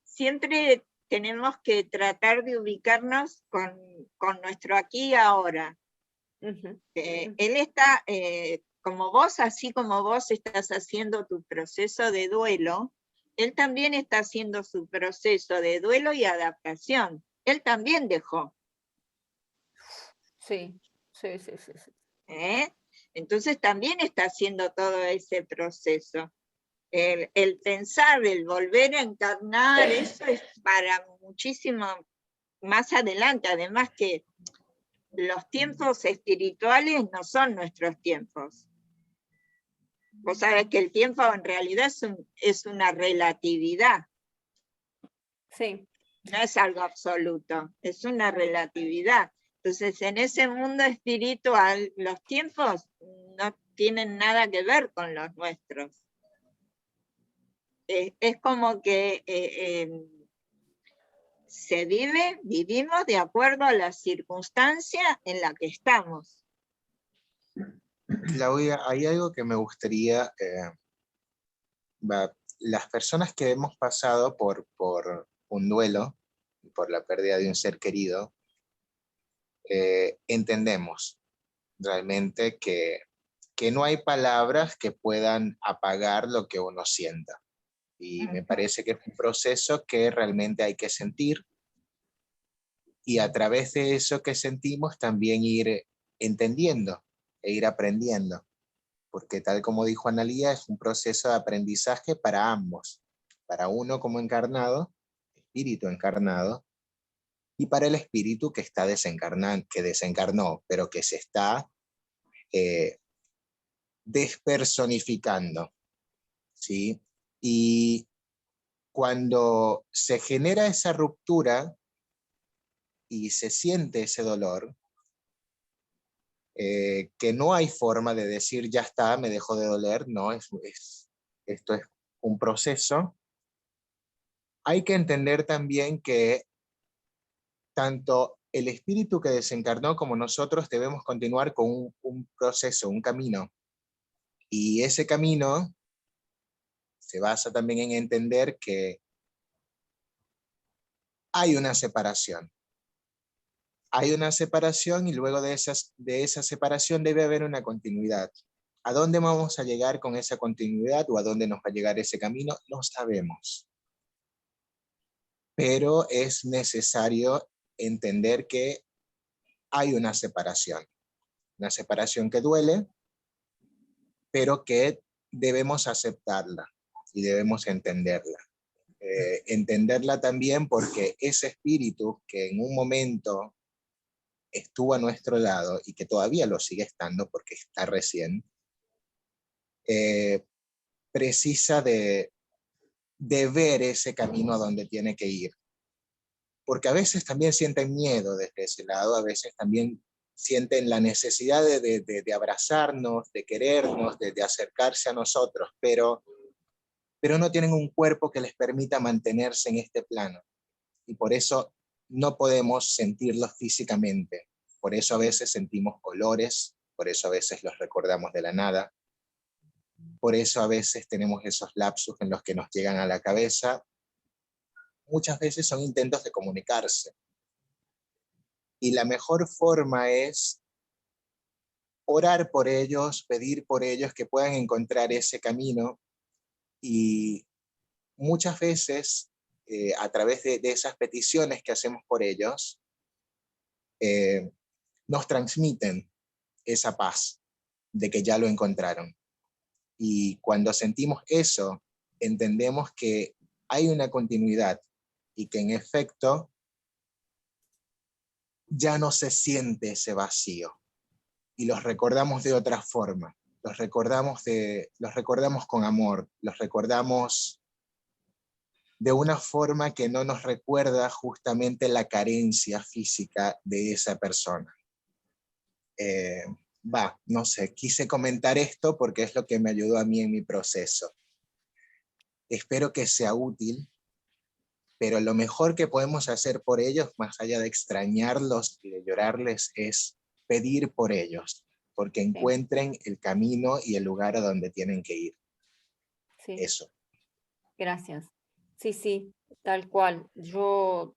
B: siempre tenemos que tratar de ubicarnos con nuestro aquí y ahora. Él está, como vos, así como vos estás haciendo tu proceso de duelo, él también está haciendo su proceso de duelo y adaptación. Él también dejó.
C: Sí.
B: Entonces también está haciendo todo ese proceso. El pensar, el volver a encarnar, eso es para muchísimo más adelante. Además que los tiempos espirituales no son nuestros tiempos. Vos sabés que el tiempo en realidad es una relatividad.
C: Sí.
B: No es algo absoluto, es una relatividad. Entonces, en ese mundo espiritual, los tiempos no tienen nada que ver con los nuestros. Es como que vivimos de acuerdo a la circunstancia en la que estamos.
H: Claudia, hay algo que me gustaría, las personas que hemos pasado por un duelo, por la pérdida de un ser querido, entendemos realmente que no hay palabras que puedan apagar lo que uno sienta. Y me parece que es un proceso que realmente hay que sentir, y a través de eso que sentimos también ir entendiendo e ir aprendiendo, porque tal como dijo Analía, es un proceso de aprendizaje para ambos. para uno como encarnado, espíritu encarnado, y para el espíritu que está que desencarnó, pero que se está despersonificando, ¿sí? Y cuando se genera esa ruptura y se siente ese dolor, que no hay forma de decir ya está, me dejó de doler, no, esto es un proceso. Hay que entender también que tanto el espíritu que desencarnó como nosotros debemos continuar con un proceso, un camino. Y ese camino se basa también en entender que hay una separación. Hay una separación y luego de esa separación debe haber una continuidad. ¿A dónde vamos a llegar con esa continuidad o a dónde nos va a llegar ese camino? No sabemos. Pero es necesario entender que hay una separación que duele, pero que debemos aceptarla y debemos entenderla. Entenderla también porque ese espíritu que en un momento estuvo a nuestro lado y que todavía lo sigue estando porque está recién, precisa de ver ese camino a donde tiene que ir. Porque a veces también sienten miedo desde ese lado, a veces también sienten la necesidad de abrazarnos, de querernos, de acercarse a nosotros, pero no tienen un cuerpo que les permita mantenerse en este plano. Y por eso no podemos sentirlos físicamente. Por eso a veces sentimos olores, por eso a veces los recordamos de la nada, por eso a veces tenemos esos lapsus en los que nos llegan a la cabeza. Muchas veces son intentos de comunicarse. Y la mejor forma es orar por ellos, pedir por ellos que puedan encontrar ese camino. Y muchas veces, a través de esas peticiones que hacemos por ellos, nos transmiten esa paz de que ya lo encontraron. Y cuando sentimos eso, entendemos que hay una continuidad y que en efecto ya no se siente ese vacío. Y los recordamos de otra forma. Los recordamos con amor, los recordamos de una forma que no nos recuerda justamente la carencia física de esa persona. No sé, quise comentar esto porque es lo que me ayudó a mí en mi proceso. Espero que sea útil, pero lo mejor que podemos hacer por ellos, más allá de extrañarlos y de llorarles, es pedir por ellos, porque encuentren el camino y el lugar a donde tienen que ir.
C: Sí.
H: Eso.
C: Gracias. Sí, tal cual. Yo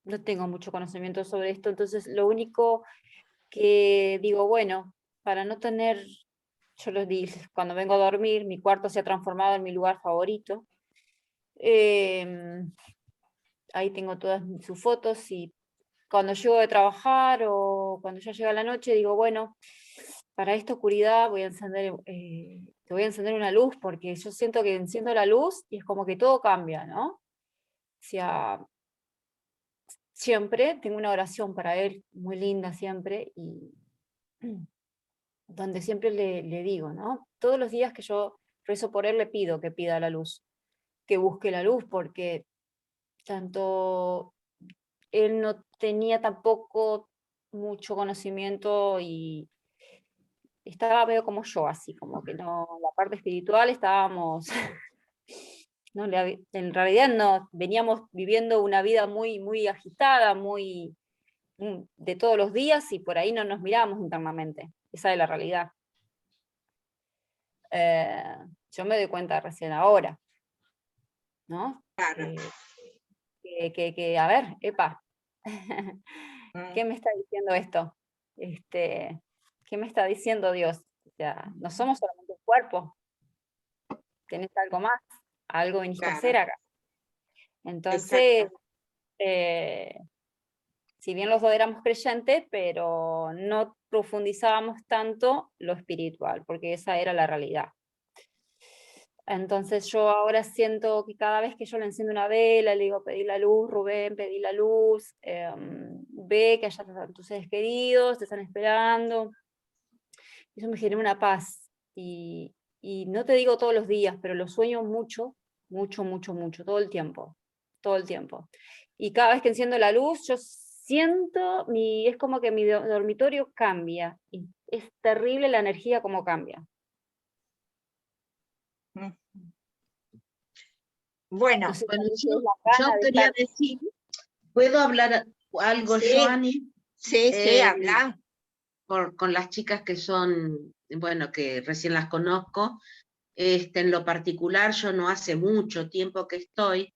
C: no tengo mucho conocimiento sobre esto, entonces lo único que digo, bueno, para no tener, yo les digo, cuando vengo a dormir, mi cuarto se ha transformado en mi lugar favorito. Ahí tengo todas sus fotos y cuando llego de trabajar o cuando ya llega la noche, digo, bueno, para esta oscuridad voy a encender, te voy a encender una luz, porque yo siento que enciendo la luz y es como que todo cambia, ¿no? O sea, siempre tengo una oración para él, muy linda siempre, y donde siempre le digo, ¿no? Todos los días que yo rezo por él, le pido que pida la luz, que busque la luz, porque tanto él no tenía tampoco mucho conocimiento y estaba medio como yo, así como que no, la parte espiritual estábamos, no, en realidad no, veníamos viviendo una vida muy, muy agitada, muy de todos los días y por ahí no nos mirábamos internamente, esa es la realidad. Yo me doy cuenta recién ahora, ¿no?
B: Claro.
C: A ver, epa, ¿qué me está diciendo esto? ¿Qué me está diciendo Dios? O sea, no somos solamente un cuerpo, tenés algo más, algo viniste a hacer acá. Entonces, si bien los dos éramos creyentes, pero no profundizábamos tanto lo espiritual, porque esa era la realidad. Entonces yo ahora siento que cada vez que yo le enciendo una vela, le digo, pedí la luz, Rubén, pedí la luz, ve que allá están tus seres queridos, te están esperando. Eso me genera una paz. Y no te digo todos los días, pero lo sueño mucho, mucho, mucho, mucho, todo el tiempo. Todo el tiempo. Y cada vez que enciendo la luz, yo siento, es como que mi dormitorio cambia. Y es terrible la energía como cambia.
B: Bueno,
C: No sé,
F: Bueno,
C: tal vez es la
F: yo
C: gana de
F: quería
C: estar-
F: decir, ¿puedo hablar algo
B: Sí.
F: yo, Ani?
B: sí, habla.
F: Con las chicas que son, bueno, que recién las conozco. En lo particular, yo no hace mucho tiempo que estoy,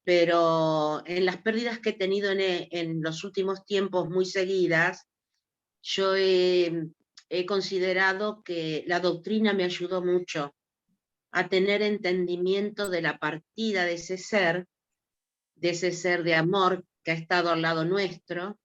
F: pero en las pérdidas que he tenido en los últimos tiempos muy seguidas, yo he considerado que la doctrina me ayudó mucho a tener entendimiento de la partida de ese ser de amor que ha estado al lado nuestro,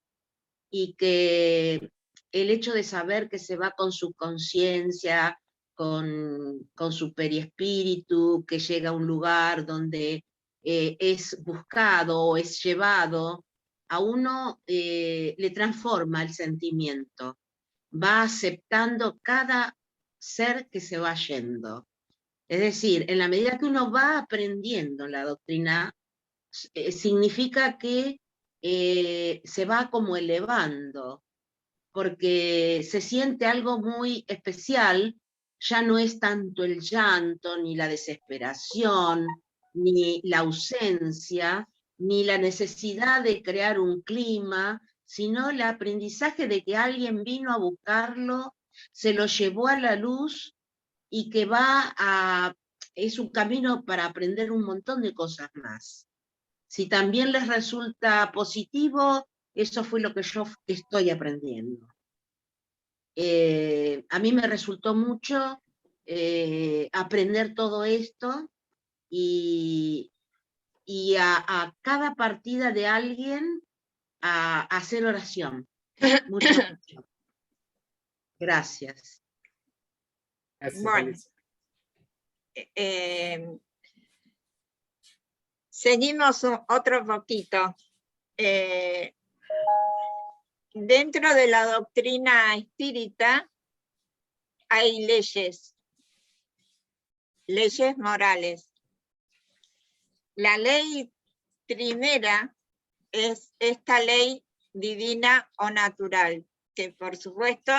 F: y que el hecho de saber que se va con su conciencia, con su periespíritu, que llega a un lugar donde es buscado o es llevado, a uno le transforma el sentimiento, va aceptando cada ser que se va yendo. Es decir, en la medida que uno va aprendiendo la doctrina, significa que se va como elevando, porque se siente algo muy especial, ya no es tanto el llanto, ni la desesperación, ni la ausencia, ni la necesidad de crear un clima, sino el aprendizaje de que alguien vino a buscarlo, se lo llevó a la luz y que es un camino para aprender un montón de cosas más. Si también les resulta positivo, eso fue lo que yo estoy aprendiendo. A mí me resultó mucho aprender todo esto y a cada partida de alguien a hacer oración. Mucha oración. Gracias.
D: Gracias,
B: Bueno,
D: Alicia.
B: seguimos otro poquito. Dentro de la doctrina espírita hay leyes morales. La ley primera es esta ley divina o natural, que por supuesto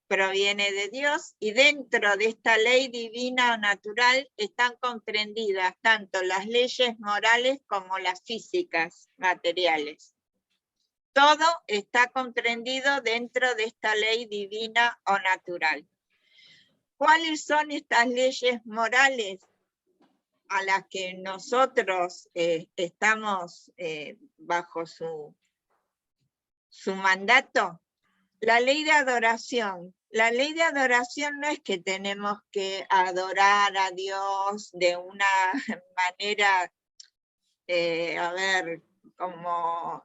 B: proviene de Dios, y dentro de esta ley divina o natural están comprendidas tanto las leyes morales como las físicas, materiales. Todo está comprendido dentro de esta ley divina o natural. ¿Cuáles son estas leyes morales a las que nosotros estamos bajo su mandato? La ley de adoración. La ley de adoración no es que tenemos que adorar a Dios de una manera, como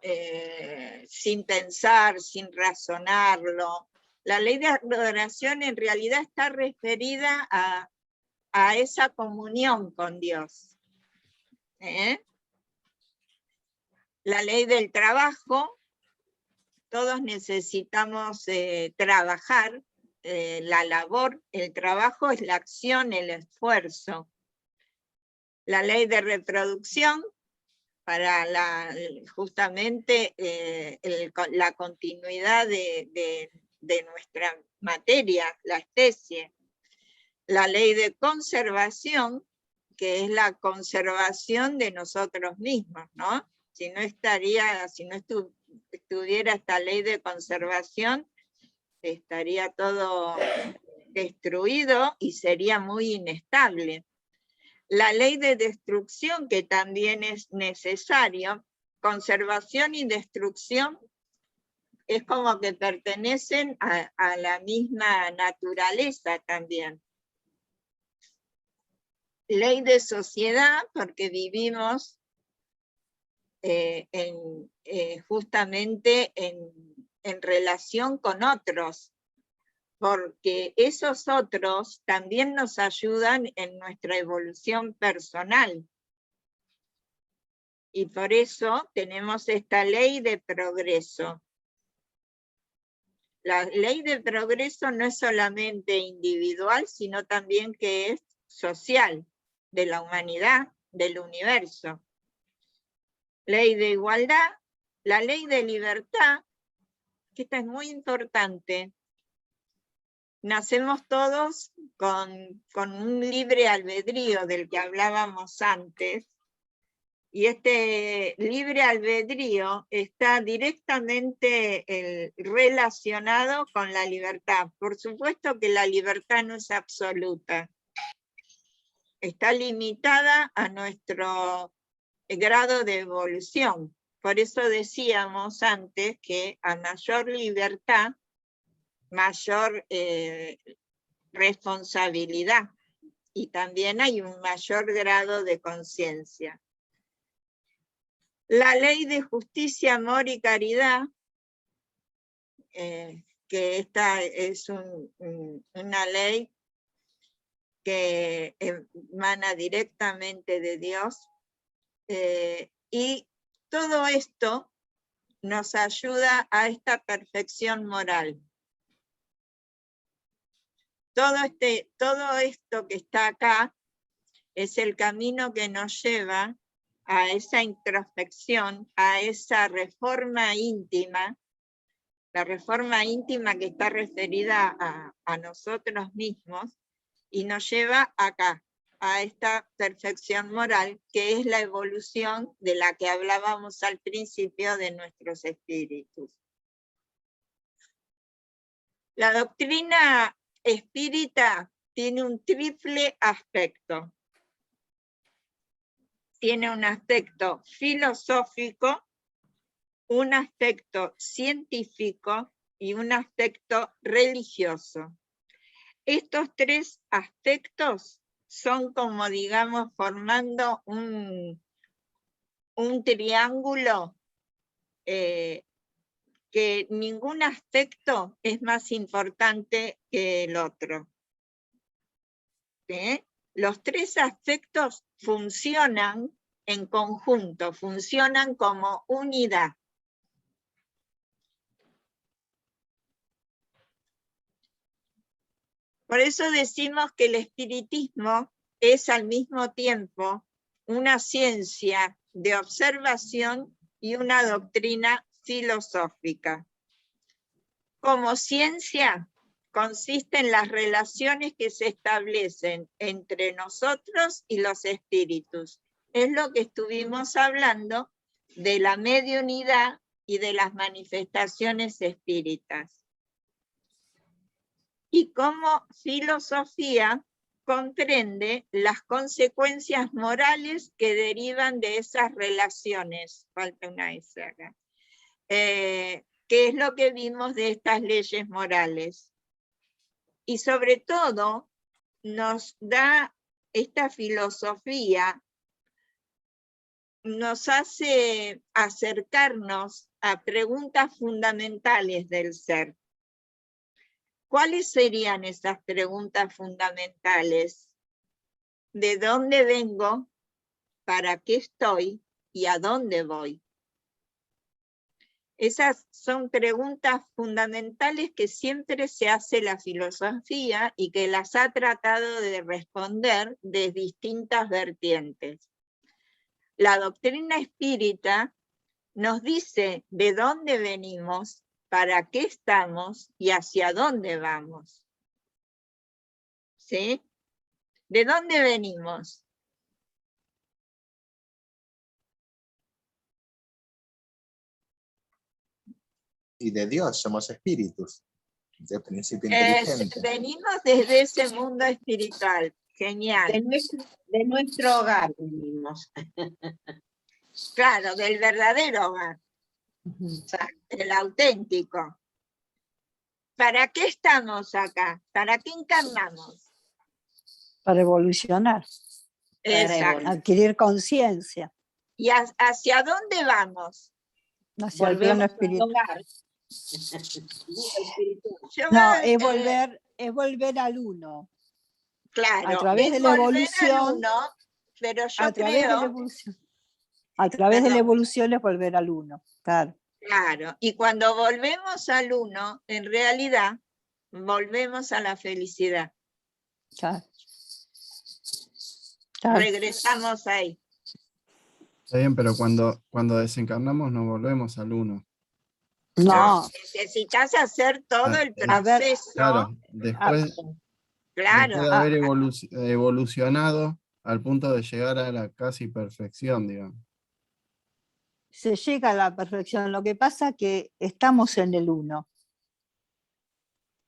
B: sin pensar, sin razonarlo. La ley de adoración en realidad está referida a esa comunión con Dios. La ley del trabajo, todos necesitamos trabajar, la labor, el trabajo es la acción, el esfuerzo. La ley de reproducción, para justamente la continuidad de nuestra materia, la especie. La ley de conservación, que es la conservación de nosotros mismos, ¿no? Si no estuviera esta ley de conservación, estaría todo destruido y sería muy inestable. La ley de destrucción, que también es necesario. Conservación y destrucción es como que pertenecen a la misma naturaleza también. Ley de sociedad, porque vivimos justamente en relación con otros. porque esos otros también nos ayudan en nuestra evolución personal. Y por eso tenemos esta ley de progreso. La ley de progreso no es solamente individual, sino también que es social, de la humanidad, del universo. Ley de igualdad, la ley de libertad, que esta es muy importante. Nacemos todos con un libre albedrío del que hablábamos antes, y este libre albedrío está directamente relacionado con la libertad. Por supuesto que la libertad no es absoluta, está limitada a nuestro grado de evolución. Por eso decíamos antes que a mayor libertad, mayor responsabilidad, y también hay un mayor grado de conciencia. La ley de justicia, amor y caridad, que esta es una ley que emana directamente de Dios, y todo esto nos ayuda a esta perfección moral. Todo esto que está acá es el camino que nos lleva a esa introspección, a esa reforma íntima, la reforma íntima que está referida a nosotros mismos, y nos lleva acá, a esta perfección moral, que es la evolución de la que hablábamos al principio de nuestros espíritus. La doctrina espírita tiene un triple aspecto. Tiene un aspecto filosófico, un aspecto científico y un aspecto religioso. Estos tres aspectos son como, digamos, formando un triángulo que ningún aspecto es más importante que el otro. ¿Sí? Los tres aspectos funcionan en conjunto, funcionan como unidad. Por eso decimos que el espiritismo es al mismo tiempo una ciencia de observación y una doctrina filosófica. Como ciencia, consiste en las relaciones que se establecen entre nosotros y los espíritus. Es lo que estuvimos hablando de la mediunidad y de las manifestaciones espíritas. Y como filosofía comprende las consecuencias morales que derivan de esas relaciones. Falta una S acá. ¿Qué es lo que vimos de estas leyes morales? Y sobre todo nos da esta filosofía, nos hace acercarnos a preguntas fundamentales del ser. ¿Cuáles serían esas preguntas fundamentales? ¿De dónde vengo? ¿Para qué estoy? ¿Y a dónde voy? Esas son preguntas fundamentales que siempre se hace la filosofía y que las ha tratado de responder de distintas vertientes. La doctrina espírita nos dice de dónde venimos, para qué estamos y hacia dónde vamos. ¿Sí? ¿De dónde venimos?
H: Y de Dios, somos espíritus, de principio inteligente.
B: Venimos desde ese mundo espiritual. Genial.
F: De nuestro hogar venimos.
B: Claro, del verdadero hogar. El auténtico. ¿Para qué estamos acá? ¿Para qué encarnamos?
G: Para evolucionar,
B: Exacto.
G: adquirir conciencia.
B: ¿Y hacia dónde vamos?
G: Hacia el plano
F: Volvemos al
G: espiritual.
F: hogar.
B: Yo,
G: No, es volver al uno.
B: claro,
G: a través
B: es
G: de la
B: volver al
G: evolución,
B: uno, pero yo
G: a través de la
B: creo,
G: evolución. A través de la
B: Perdón.
G: evolución es volver al uno, claro.
B: claro, y cuando volvemos al uno, en realidad, volvemos a la felicidad.
G: Claro. Claro.
B: Regresamos ahí.
A: Está bien, pero cuando desencarnamos no volvemos al uno.
G: No,
B: Necesitas hacer todo el
G: a ver,
B: proceso.
A: Claro, después
B: Claro,
A: de haber evolucionado al punto de llegar a la casi perfección, digamos.
G: se llega a la perfección. Lo que pasa es que estamos en el uno.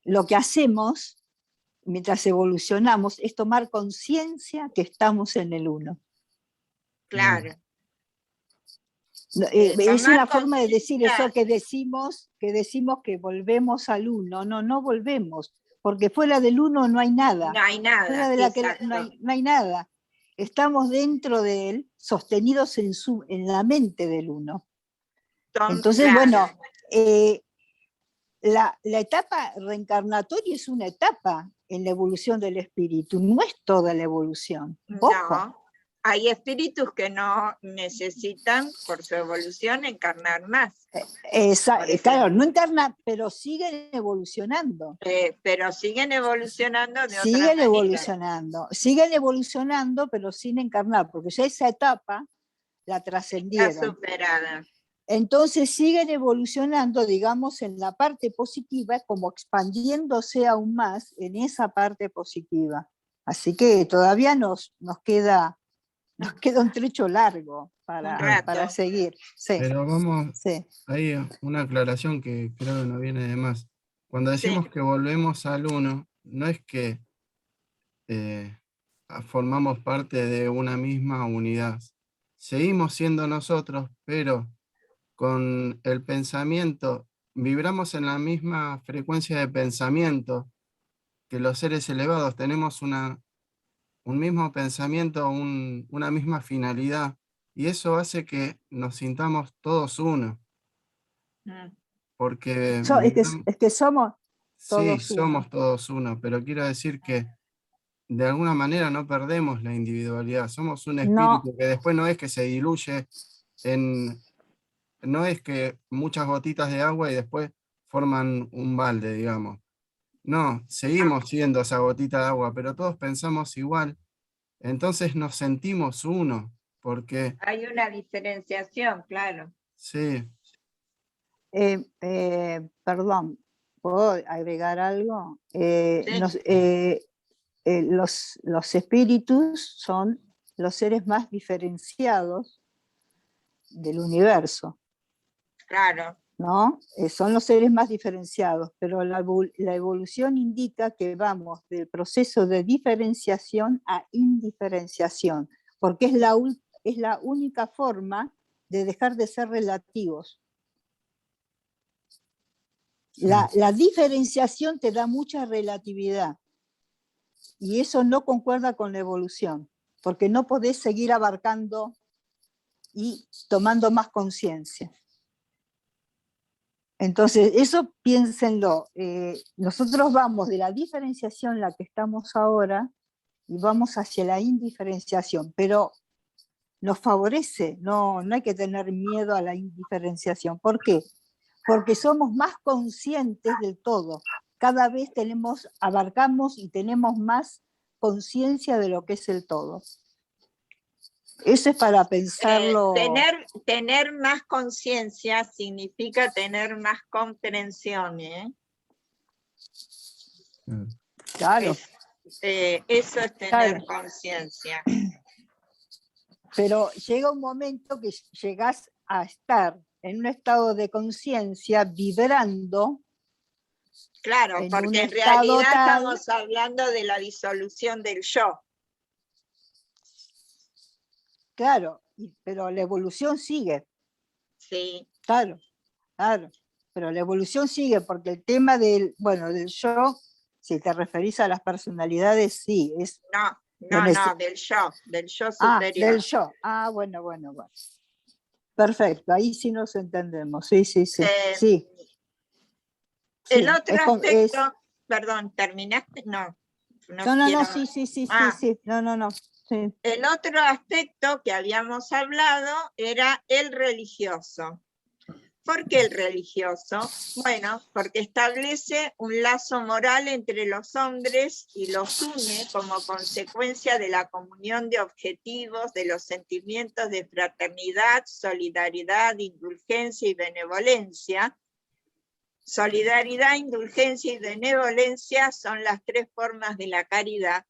G: Lo que hacemos mientras evolucionamos es tomar conciencia que estamos en el uno.
B: claro.
G: Es
B: Tomar
G: una forma de decir
B: conciencia.
G: eso que decimos que volvemos al uno. No, no volvemos, porque fuera del uno no hay nada.
B: No hay nada.
G: Fuera de la que
B: exacto.
G: no hay nada. Estamos dentro de él, sostenidos en la mente del uno. Entonces,
B: Claro.
G: bueno, la etapa reencarnatoria es una etapa en la evolución del espíritu, no es toda la evolución. Ojo.
B: No, hay espíritus que no necesitan, por su evolución, encarnar más.
G: Claro, no encarnan, pero siguen evolucionando.
B: Pero siguen evolucionando de otra
G: Siguen
B: manera.
G: siguen evolucionando, pero sin encarnar, porque ya esa etapa la trascendieron.
B: Está superada.
G: Entonces siguen evolucionando, digamos, en la parte positiva, como expandiéndose aún más en esa parte positiva. Así que todavía nos queda un trecho largo para seguir. Sí.
A: Pero vamos,
G: Sí.
A: hay una aclaración que creo que no viene de más. Cuando decimos que volvemos al uno, no es que formamos parte de una misma unidad. Seguimos siendo nosotros, pero con el pensamiento, vibramos en la misma frecuencia de pensamiento que los seres elevados. Tenemos un mismo pensamiento, una misma finalidad, y eso hace que nos sintamos todos uno. Porque
G: Es que somos todos
A: sí, somos todos uno, pero quiero decir que de alguna manera no perdemos la individualidad. Somos un espíritu que después no es que se diluye no es que muchas gotitas de agua y después forman un balde, digamos. No, seguimos siendo esa gotita de agua, pero todos pensamos igual. Entonces nos sentimos uno, porque...
B: Hay una diferenciación, claro.
A: Sí.
G: Perdón, ¿puedo agregar algo? Los espíritus son los seres más diferenciados del universo.
B: Claro.
G: ¿No? Son los seres más diferenciados, pero la evolución indica que vamos del proceso de diferenciación a indiferenciación, porque es la única forma de dejar de ser relativos. La diferenciación te da mucha relatividad y eso no concuerda con la evolución, porque no podés seguir abarcando y tomando más conciencia. Entonces, eso piénsenlo. Nosotros vamos de la diferenciación en la que estamos ahora y vamos hacia la indiferenciación, pero nos favorece, no hay que tener miedo a la indiferenciación. ¿Por qué? Porque somos más conscientes del todo. Cada vez abarcamos y tenemos más conciencia de lo que es el todo. Eso es para pensarlo.
B: Tener más conciencia significa tener más comprensión, ¿eh?
G: Claro.
B: Eso es tener conciencia.
G: Pero llega un momento que llegás a estar en un estado de conciencia vibrando.
B: Claro, porque en realidad estamos hablando de la disolución del yo.
G: Claro, pero la evolución sigue.
B: Sí.
G: Claro, pero la evolución sigue porque el tema del yo, si te referís a las personalidades, sí.
B: No, del yo superior.
G: Del yo. Bueno. Perfecto, ahí sí nos entendemos, sí.
B: El
G: Sí,
B: otro
G: es con- es-
B: aspecto, perdón, ¿terminaste? No.
G: No, no,
B: quiero-
G: no, sí,
B: Ah.
G: no, sí.
B: El otro aspecto que habíamos hablado era el religioso. ¿Por qué el religioso? Bueno, porque establece un lazo moral entre los hombres y los une como consecuencia de la comunión de objetivos, de los sentimientos de fraternidad, solidaridad, indulgencia y benevolencia. Solidaridad, indulgencia y benevolencia son las tres formas de la caridad.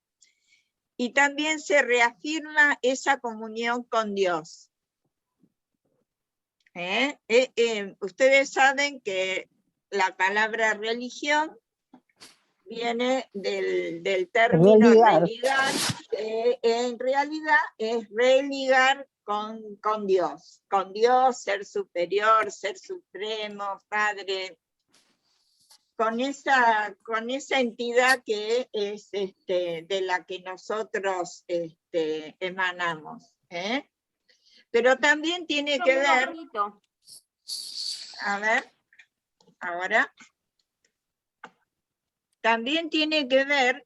B: Y también se reafirma esa comunión con Dios. Ustedes saben que la palabra religión viene del término
G: Religar.
B: religar, que en realidad es religar con Dios, ser superior, ser supremo, Padre, con esa entidad que es de la que nosotros emanamos. Pero también tiene que ver, a ver, ahora, también tiene que ver,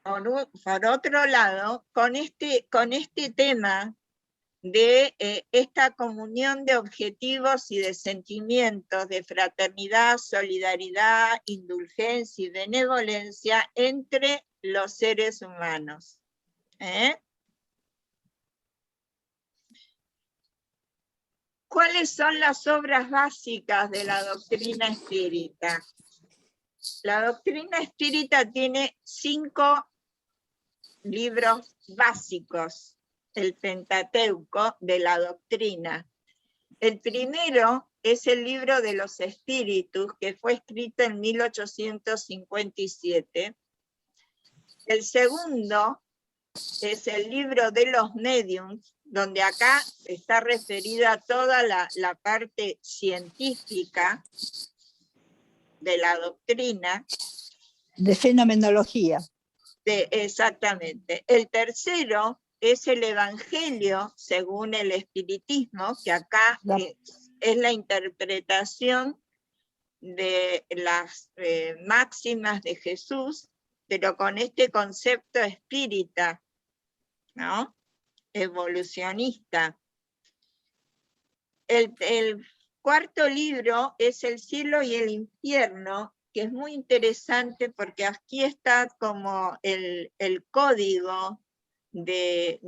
B: por otro lado, con este tema de esta comunión de objetivos y de sentimientos de fraternidad, solidaridad, indulgencia y benevolencia entre los seres humanos. ¿Cuáles son las obras básicas de la doctrina espírita? La doctrina espírita tiene 5 libros básicos, el Pentateuco de la doctrina. El primero es el libro de los espíritus, que fue escrito en 1857. El segundo es el libro de los médiums, donde acá está referida toda la parte científica de la doctrina.
G: De fenomenología.
B: Exactamente. El tercero es el Evangelio según el espiritismo, que acá es la interpretación de las máximas de Jesús, pero con este concepto espírita, ¿no? Evolucionista. El cuarto libro es El cielo y el infierno, que es muy interesante porque aquí está como el código de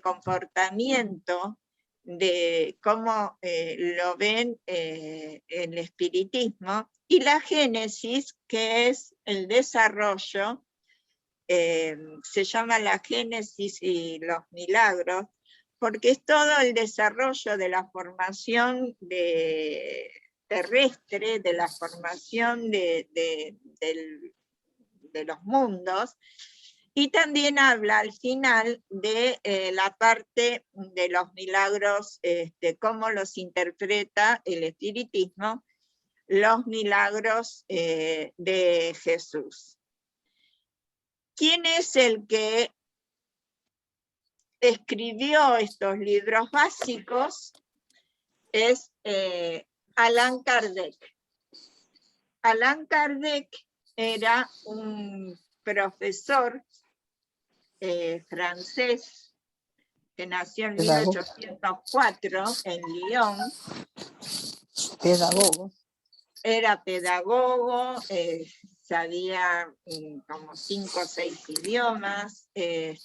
B: comportamiento de cómo lo ven el espiritismo, y la Génesis, que es el desarrollo. Se llama la Génesis y los milagros, porque es todo el desarrollo de la formación terrestre, de la formación de los mundos, y también habla al final de la parte de los milagros, cómo los interpreta el espiritismo, los milagros de Jesús. ¿Quién es el que escribió estos libros básicos? Es Allan Kardec. Allan Kardec era un profesor francés que nació en 1804 en Lyon.
G: Pedagogo.
B: Era pedagogo, sabía como 5 o 6 idiomas, él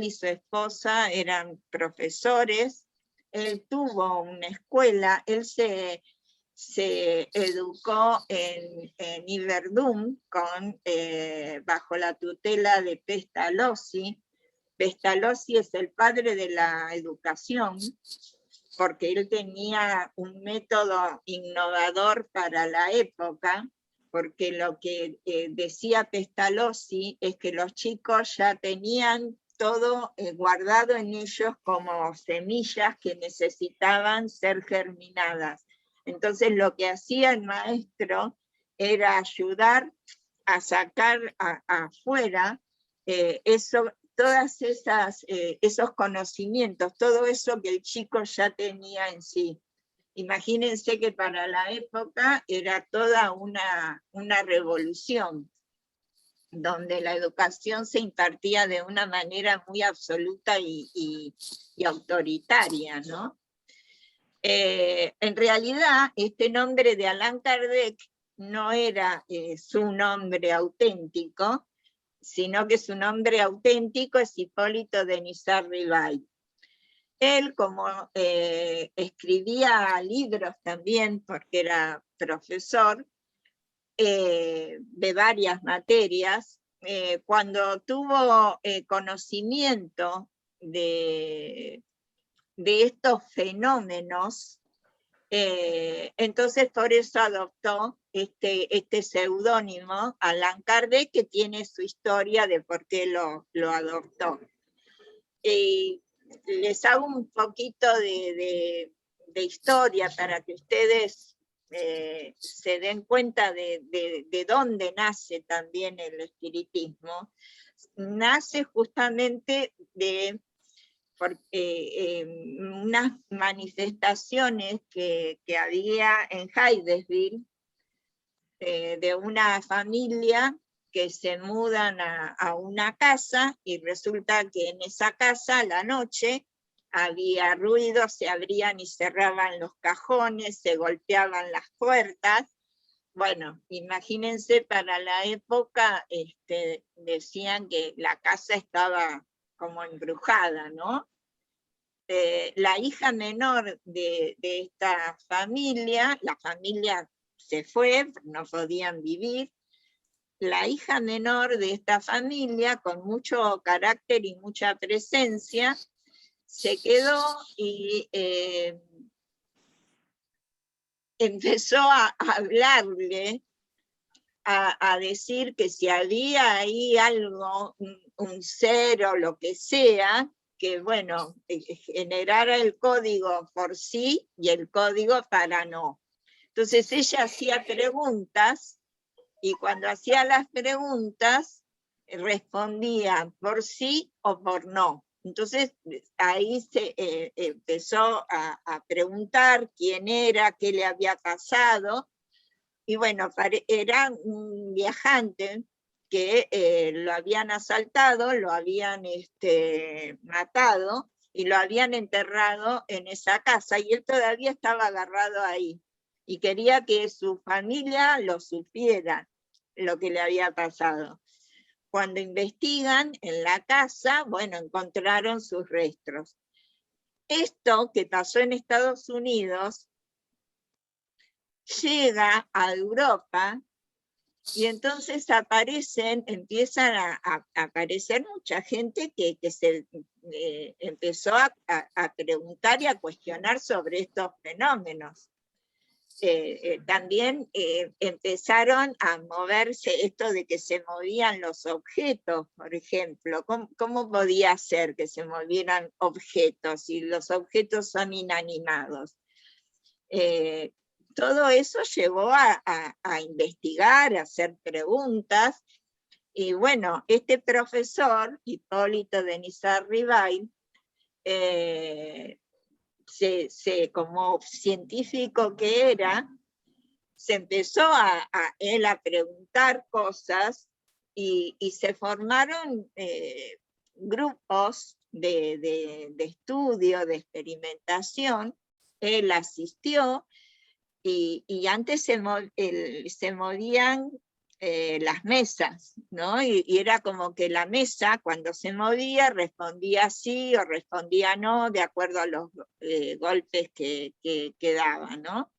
B: y su esposa eran profesores, él tuvo una escuela, él se educó en Yverdun bajo la tutela de Pestalozzi. Pestalozzi es el padre de la educación, porque él tenía un método innovador para la época, porque lo que decía Pestalozzi es que los chicos ya tenían todo guardado en ellos como semillas que necesitaban ser germinadas. Entonces lo que hacía el maestro era ayudar a sacar afuera todas esos conocimientos, todo eso que el chico ya tenía en sí. Imagínense que para la época era toda una revolución, donde la educación se impartía de una manera muy absoluta y autoritaria, ¿no? En realidad, este nombre de Allan Kardec no era su nombre auténtico, sino que su nombre auténtico es Hipólito de Niza-Ribay. Él, como escribía libros también, porque era profesor de varias materias, cuando tuvo conocimiento de estos fenómenos, entonces por eso adoptó este seudónimo, Allan Kardec, que tiene su historia de por qué lo adoptó. Les hago un poquito de historia para que ustedes se den cuenta de dónde nace también el espiritismo. Nace justamente de unas manifestaciones que había en Hydesville, de una familia que se mudan a una casa, y resulta que en esa casa a la noche había ruido, se abrían y cerraban los cajones, se golpeaban las puertas. Bueno, imagínense, para la época decían que la casa estaba como embrujada, ¿no? La hija menor de esta familia, la familia se fue, no podían vivir. La hija menor de esta familia, con mucho carácter y mucha presencia, se quedó y empezó a hablarle, a decir que si había ahí algo, un ser o lo que sea, que bueno, generara el código por sí y el código para no. Entonces ella hacía preguntas, y cuando hacía las preguntas respondía por sí o por no. Entonces ahí se empezó a preguntar quién era, qué le había pasado, y bueno, era un viajante que lo habían asaltado, lo habían matado y lo habían enterrado en esa casa, y él todavía estaba agarrado ahí y quería que su familia lo supiera, lo que le había pasado. Cuando investigan en la casa, bueno, encontraron sus restos. Esto que pasó en Estados Unidos llega a Europa, y entonces empiezan a aparecer mucha gente que se empezó a preguntar y a cuestionar sobre estos fenómenos. También empezaron a moverse esto de que se movían los objetos, por ejemplo. ¿Cómo podía ser que se movieran objetos si los objetos son inanimados? Todo eso llevó a investigar, a hacer preguntas, y bueno, este profesor, Hipólito de Niza-Ribay, como científico que era, se empezó él a preguntar cosas, y se formaron grupos de estudio, de experimentación. Él asistió, y antes se movían las mesas, ¿no? Y era como que la mesa, cuando se movía, respondía sí o respondía no, de acuerdo a los golpes que daban, ¿no?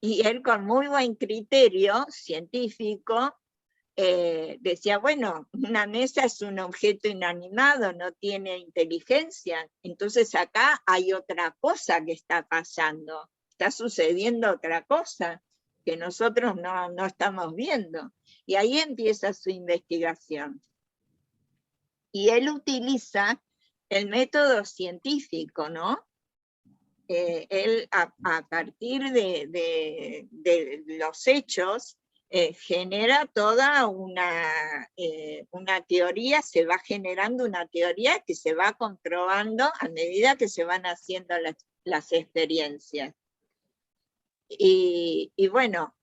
B: Y él, con muy buen criterio científico, decía, bueno, una mesa es un objeto inanimado, no tiene inteligencia, entonces acá hay otra cosa que está pasando, está sucediendo otra cosa que nosotros no estamos viendo. Y ahí empieza su investigación. Y él utiliza el método científico, ¿no? Él, a partir de los hechos, genera toda una teoría, se va generando una teoría que se va comprobando a medida que se van haciendo las experiencias. Y bueno,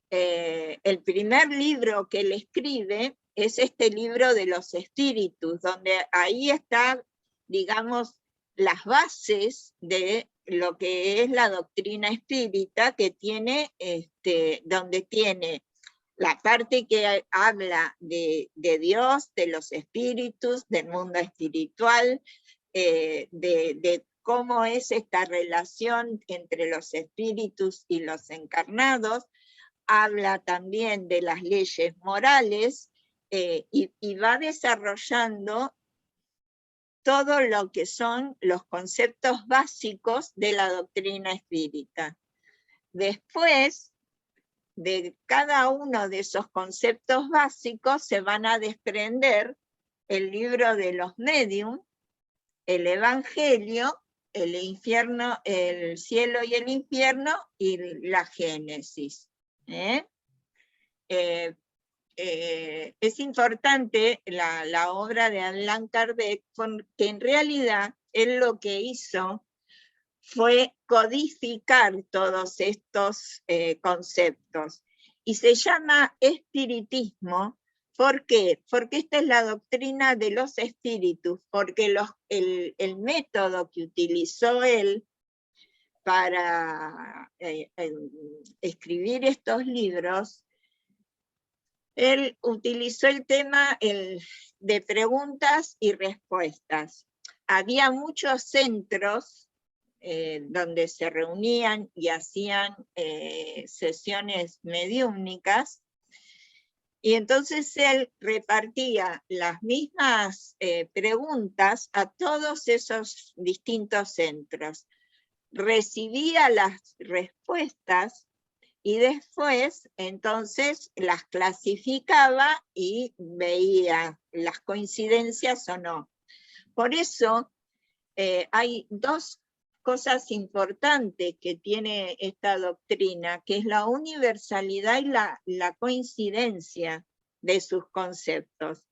B: el primer libro que él escribe es este libro de los espíritus, donde ahí está, digamos, las bases de lo que es la doctrina espírita, que tiene, donde tiene la parte que habla de Dios, de los espíritus, del mundo espiritual, de cómo es esta relación entre los espíritus y los encarnados. Habla también de las leyes morales, y va desarrollando todo lo que son los conceptos básicos de la doctrina espírita. Después de cada uno de esos conceptos básicos se van a desprender el libro de los médium, el Evangelio, el infierno, el cielo y el infierno, y la Génesis. Es importante la obra de Allan Kardec, porque en realidad él lo que hizo fue codificar todos estos conceptos, y se llama espiritismo. ¿Por qué? Porque esta es la doctrina de los espíritus, porque el método que utilizó él para escribir estos libros, él utilizó el tema de preguntas y respuestas. Había muchos centros donde se reunían y hacían sesiones mediúmnicas, y entonces él repartía las mismas preguntas a todos esos distintos centros. Recibía las respuestas y después entonces las clasificaba y veía las coincidencias o no. Por eso hay dos cosas importantes que tiene esta doctrina, que es la universalidad y la coincidencia de sus conceptos.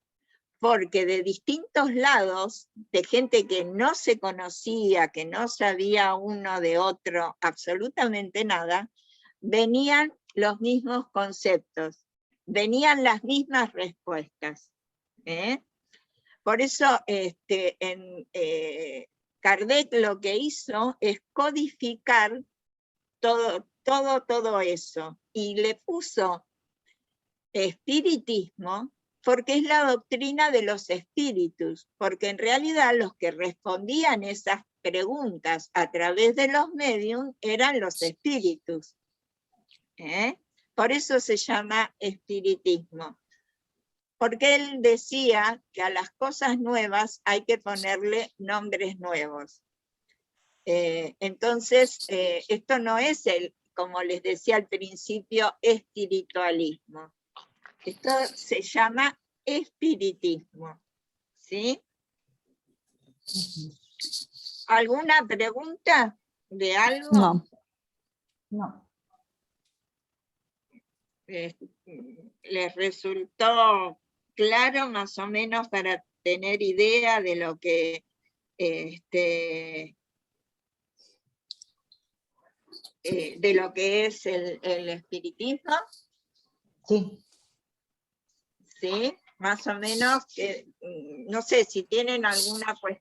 B: Porque de distintos lados, de gente que no se conocía, que no sabía uno de otro absolutamente nada, venían los mismos conceptos, venían las mismas respuestas. Por eso Kardec lo que hizo es codificar todo eso, y le puso espiritismo, porque es la doctrina de los espíritus, porque en realidad los que respondían esas preguntas a través de los médiums eran los espíritus. Por eso se llama espiritismo, porque él decía que a las cosas nuevas hay que ponerle nombres nuevos. Entonces, esto no es como les decía al principio, espiritualismo. Esto se llama espiritismo. ¿Sí? ¿Alguna pregunta de algo?
G: No.
E: No.
B: ¿Les resultó claro más o menos para tener idea de lo que de lo que es el espiritismo?
E: Sí.
B: Sí, más o menos, no sé si tienen alguna cuestión.